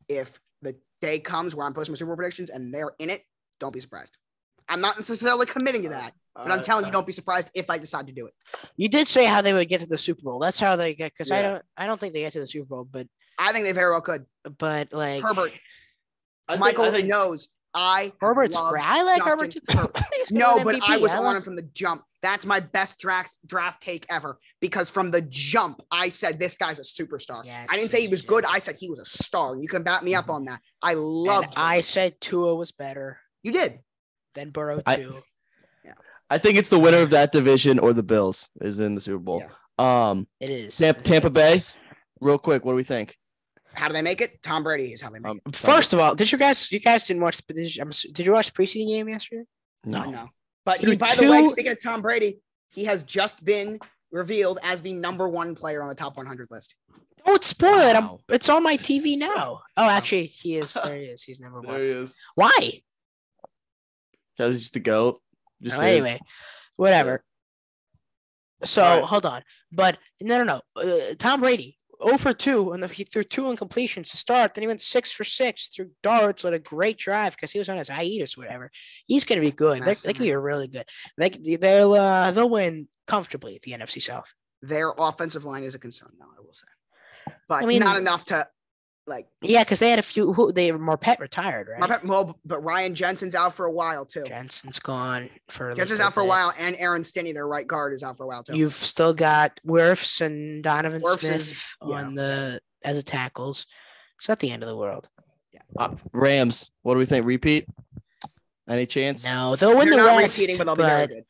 if the day comes where I'm posting my Super Bowl predictions and they're in it, don't be surprised. I'm not necessarily committing to that, but I'm telling you, don't be surprised if I decide to do it. You did say how they would get to the Super Bowl. That's how they get, because I don't think they get to the Super Bowl, but I think they very well could. But like Herbert, Michael knows Herbert's great. I like Herbert too. No, but I was on him from the jump. That's my best draft take ever, because from the jump, I said this guy's a superstar. Yes, I didn't say he was good. I said he was a star. You can back me up on that. I loved him. I said Tua was better. You did. Then Burrow too. I think it's the winner of that division or the Bills is in the Super Bowl. Yeah. It is. Tampa Bay. Real quick, what do we think? How do they make it? Tom Brady is how they make it. First of all, you guys didn't watch did you watch the preseason game yesterday? No. But by the way, speaking of Tom Brady, he has just been revealed as the number 1 player on the top 100 list. Don't spoil it. It's on my TV now. Oh, actually, he is. There he is. He's number 1. There he is. Why? Because he's just the GOAT. Anyway, whatever. So hold on, but no. Tom Brady 0-2, and he threw 2 incompletions to start. Then he went 6 for 6 through darts, led a great drive because he was on his hiatus, whatever. He's going to be good. They can be really good. They'll win comfortably at the NFC South. Their offensive line is a concern, though, I will say, but not enough to Like, yeah, because they had a few. They were Marpet retired, right? But Ryan Jensen's out for a while too. Jensen's gone for. Jensen's out for a while, and Aaron Stinney, their right guard, is out for a while too. You've still got Wirfs and Donovan Wirfs Smith as a tackles. It's not the end of the world. Yeah. Rams. What do we think? Repeat? Any chance? No, they'll win They're the not West, repeating, but they'll be very good.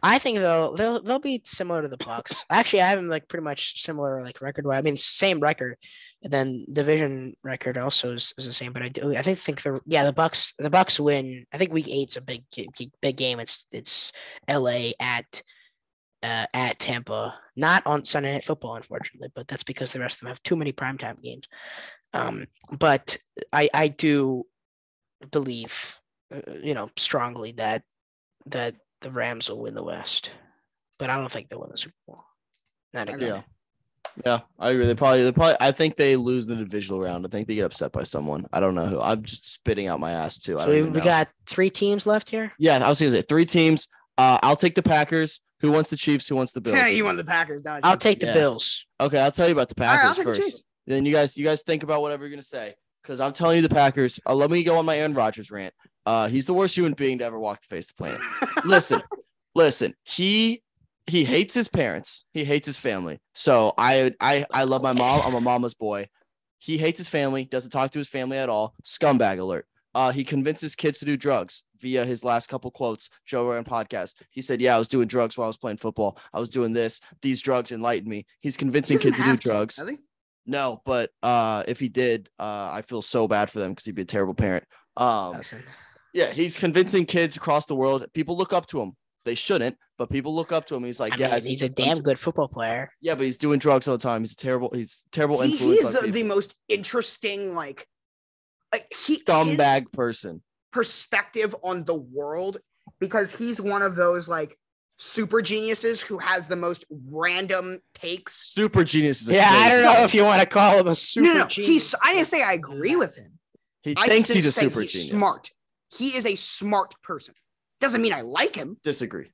I think they'll be similar to the Bucs. Actually, I have them like pretty much similar, like record wise. I mean, same record, and then division record also is the same. But I think the Bucs win. I think Week 8's a big game. It's LA at Tampa, not on Sunday Night Football, unfortunately, but that's because the rest of them have too many primetime games. But I do believe, strongly that the Rams will win the West, but I don't think they'll win the Super Bowl. Not again. Yeah, I agree. They probably. I think they lose the divisional round. I think they get upset by someone. I don't know who. I'm just spitting out my ass too. So we got 3 teams left here. Yeah, I was gonna say 3 teams. I'll take the Packers. Who wants the Chiefs? Who wants the Bills? Yeah, you want the Packers, don't you? I'll take the Bills. Okay, I'll tell you about the Packers All right, first. Then you guys think about whatever you're gonna say, because I'm telling you the Packers. Let me go on my Aaron Rodgers rant. He's the worst human being to ever walk the face of the planet. Listen. He hates his parents. He hates his family. So I love my mom. I'm a mama's boy. He hates his family. Doesn't talk to his family at all. Scumbag alert. He convinces kids to do drugs via his last couple quotes. Joe Rogan podcast. He said, "Yeah, I was doing drugs while I was playing football. I was doing this. These drugs enlightened me." He's convincing kids to do drugs. Has he? No, but if he did, I feel so bad for them because he'd be a terrible parent. Yeah, he's convincing kids across the world. People look up to him. They shouldn't, but people look up to him. He's like, he's a damn good football player. Yeah, but he's doing drugs all the time. He's terrible influence. He's the most interesting, scumbag person. Perspective on the world, because he's one of those super geniuses who has the most random takes. Super geniuses. Yeah, I don't know if you want to call him a super genius. I didn't say I agree with him. He thinks he's a super genius. Smart. He is a smart person. Doesn't mean I like him. Disagree.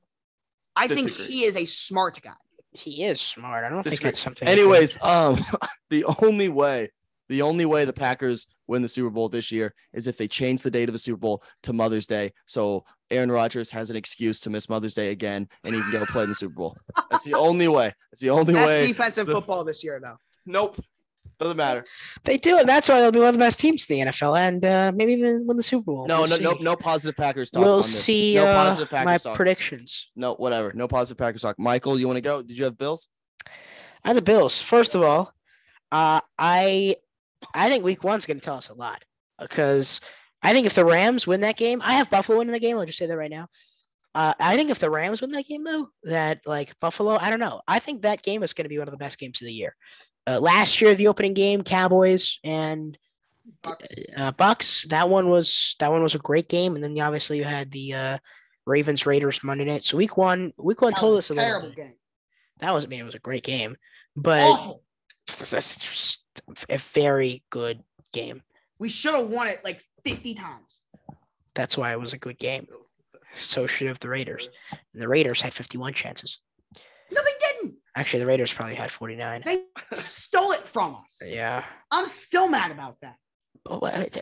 I think he is a smart guy. He is smart. I don't think that's something. Anyways, the only way the Packers win the Super Bowl this year is if they change the date of the Super Bowl to Mother's Day. So Aaron Rodgers has an excuse to miss Mother's Day again, and he can go play in the Super Bowl. That's the only way. That's the only way. Best defense in football this year, though. Nope. Doesn't matter. They do, and that's why they'll be one of the best teams in the NFL, and maybe even win the Super Bowl. No positive Packers talk. We'll see. No positive Packers talk. Predictions. No, whatever. No positive Packers talk. Michael, you want to go? Did you have Bills? I have the Bills. First of all, I think Week 1's going to tell us a lot, because I think if the Rams win that game, I have Buffalo winning the game. I'll just say that right now. I think if the Rams win that game, though, that Buffalo, I don't know. I think that game is going to be one of the best games of the year. Last year, the opening game, Cowboys and Bucks. That one was a great game, and then obviously you had the Ravens Raiders Monday night. So week one told us a little bit. Game. It was a great game, but that's just a very good game. We should have won it 50 times. That's why it was a good game. So should have the Raiders. And the Raiders had 51 chances. No, they didn't. Actually, the Raiders probably had 49. They stole it from us. Yeah. I'm still mad about that. What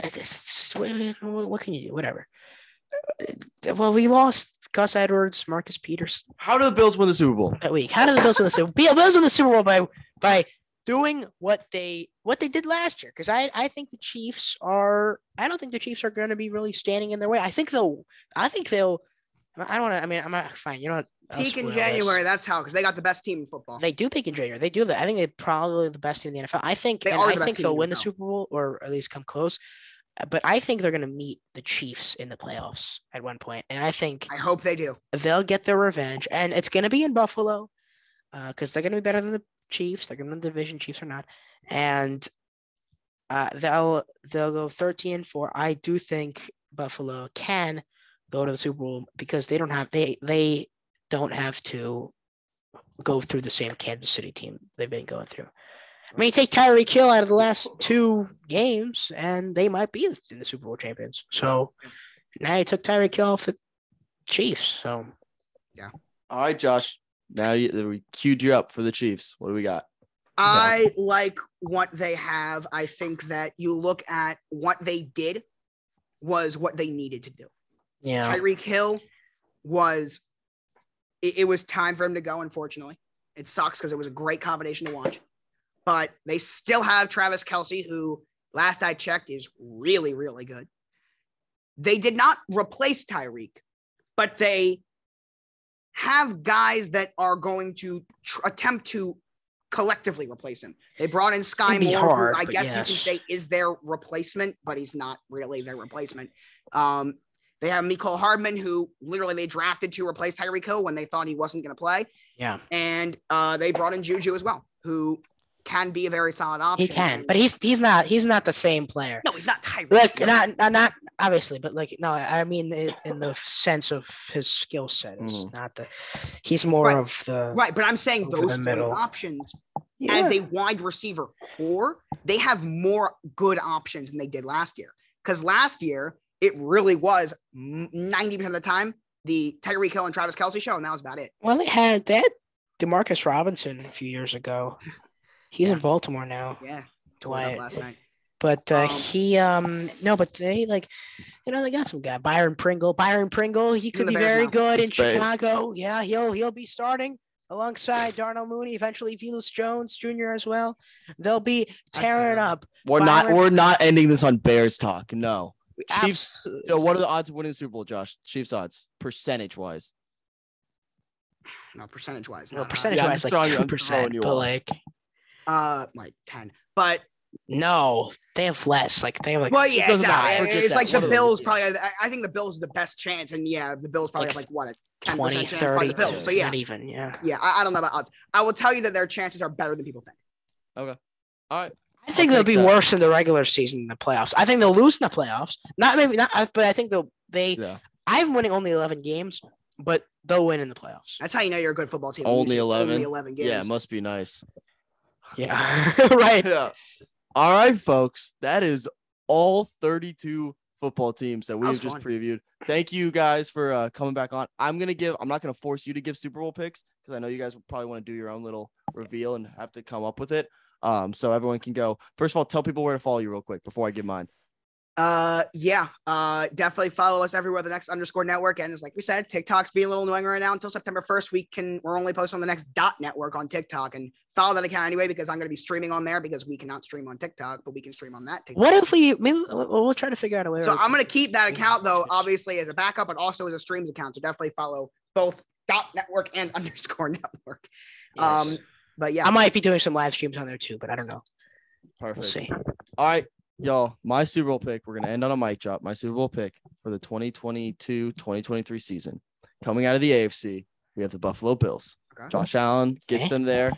can you do? Whatever. Well, we lost Gus Edwards, Marcus Peters. How do the Bills win the Super Bowl that week? How did the Bills win the Super Bowl? Bills win the Super Bowl by doing what they did last year. Because I think the Chiefs are. I don't think the Chiefs are going to be really standing in their way. I think they'll. I don't want to. I mean, I'm not fine. You know what? Peak in January. That's how, because they got the best team in football. They do peak in January. They do that. I think they're probably the best team in the NFL. I think they'll win the Super Bowl, or at least come close. But I think they're going to meet the Chiefs in the playoffs at one point. And I hope they do. They'll get their revenge. And it's going to be in Buffalo, because they're going to be better than the Chiefs. They're going to win the division. Chiefs are not. And they'll go 13-4. I do think Buffalo can go to the Super Bowl, because they don't have to go through the same Kansas City team they've been going through. I mean, you take Tyreek Hill out of the last 2 games, and they might be in the Super Bowl champions. So now you took Tyreek Hill off the Chiefs. So yeah. All right, Josh. Now we queued you up for the Chiefs. What do we got? I like what they have. I think that you look at what they did was what they needed to do. Yeah. Tyreek Hill was it was time for him to go, unfortunately. It sucks because it was a great combination to watch. But they still have Travis Kelce, who last I checked is really, really good. They did not replace Tyreek, but they have guys that are going to attempt to collectively replace him. They brought in Sky Moore, who I guess you can say is their replacement, but he's not really their replacement. They have Mecole Hardman, who literally they drafted to replace Tyreek Hill when they thought he wasn't going to play. Yeah. And they brought in Juju as well, who can be a very solid option. He can, but he's not the same player. No, he's not Tyreek. Look, not obviously, but like no, I mean in the sense of his skill set, it's not the. He's more of the right, but I'm saying those three options as a wide receiver core, they have more good options than they did last year. Because last year it really was 90% of the time the Tyreek Hill and Travis Kelce show, and that was about it. Well, they had Demarcus Robinson a few years ago. He's in Baltimore now. Yeah. Dwight. Last night. But but they they got some guy. Byron Pringle, he could be very good in Chicago. Yeah, he'll be starting alongside Darnell Mooney, eventually Velus Jones Jr. as well. They'll be tearing up. We're not ending this on Bears talk. No. Chiefs, what are the odds of winning the Super Bowl, Josh? Chiefs odds, percentage-wise. No, percentage-wise. No, percentage-wise, like 2%, but like 10. But no, they have less. Like they have like. Well, yeah, exactly. It's like the Bills probably. I think the Bills are the best chance, and the Bills probably have like what a 20, 30. The Bills. So yeah, not even. Yeah. Yeah, I don't know about odds. I will tell you that their chances are better than people think. Okay. All right. I think they'll be worse in the regular season than the playoffs. I think they'll lose in the playoffs. But I think I'm winning only 11 games, but they'll win in the playoffs. That's how you know you're a good football team. Only 11. Only 11 games. Yeah, it must be nice. Yeah. Right. Yeah. All right, folks. That is all 32 football teams that we've just previewed. Thank you guys for coming back on. I'm not going to force you to give Super Bowl picks because I know you guys will probably want to do your own little reveal and have to come up with it. So everyone can go. First of all, tell people where to follow you real quick before I give mine. Definitely follow us everywhere. The next _network. And it's like we said, TikTok's being a little annoying right now until September 1st. We're only posting on the next .network on TikTok, and follow that account anyway, because I'm going to be streaming on there because we cannot stream on TikTok, but we can stream on that TikTok. What if we'll try to figure out a way. So I'm going to keep that account though, obviously as a backup, but also as a streams account. So definitely follow both .network and _network. Yes. But yeah, I might be doing some live streams on there too, but I don't know. Perfect. We'll see. All right, y'all. My Super Bowl pick. We're going to end on a mic drop. My Super Bowl pick for the 2022-2023 season. Coming out of the AFC, we have the Buffalo Bills. Okay. Josh Allen gets them there.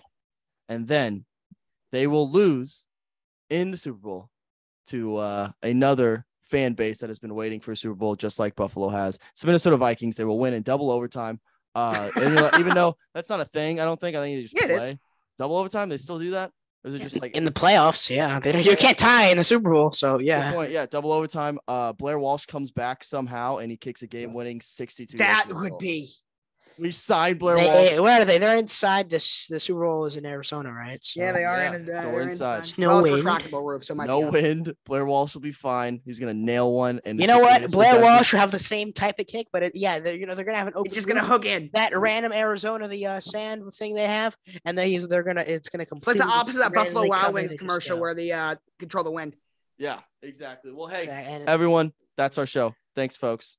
And then they will lose in the Super Bowl to another fan base that has been waiting for a Super Bowl, just like Buffalo has. It's the Minnesota Vikings. They will win in double overtime. Even though that's not a thing, I think they just play double overtime. They still do that, or is it just like in the playoffs? Yeah, you can't tie in the Super Bowl, so yeah. Yeah, double overtime. Blair Walsh comes back somehow and he kicks a game-winning 62. That would be. We signed Blair Walsh. Where are they? They're inside this. The Super Bowl is in Arizona, right? So, yeah, they are. So we're inside. No wind. Retractable roof, so no wind. Blair Walsh will be fine. He's gonna nail one. And you know what? Blair Walsh will have the same type of kick, but they're gonna have an open. It's just gonna hook in that random Arizona sand thing they have, and it's gonna completely. It's the opposite of that Buffalo Wild Wings commercial where they control the wind. Yeah, exactly. Well, hey, everyone, that's our show. Thanks, folks.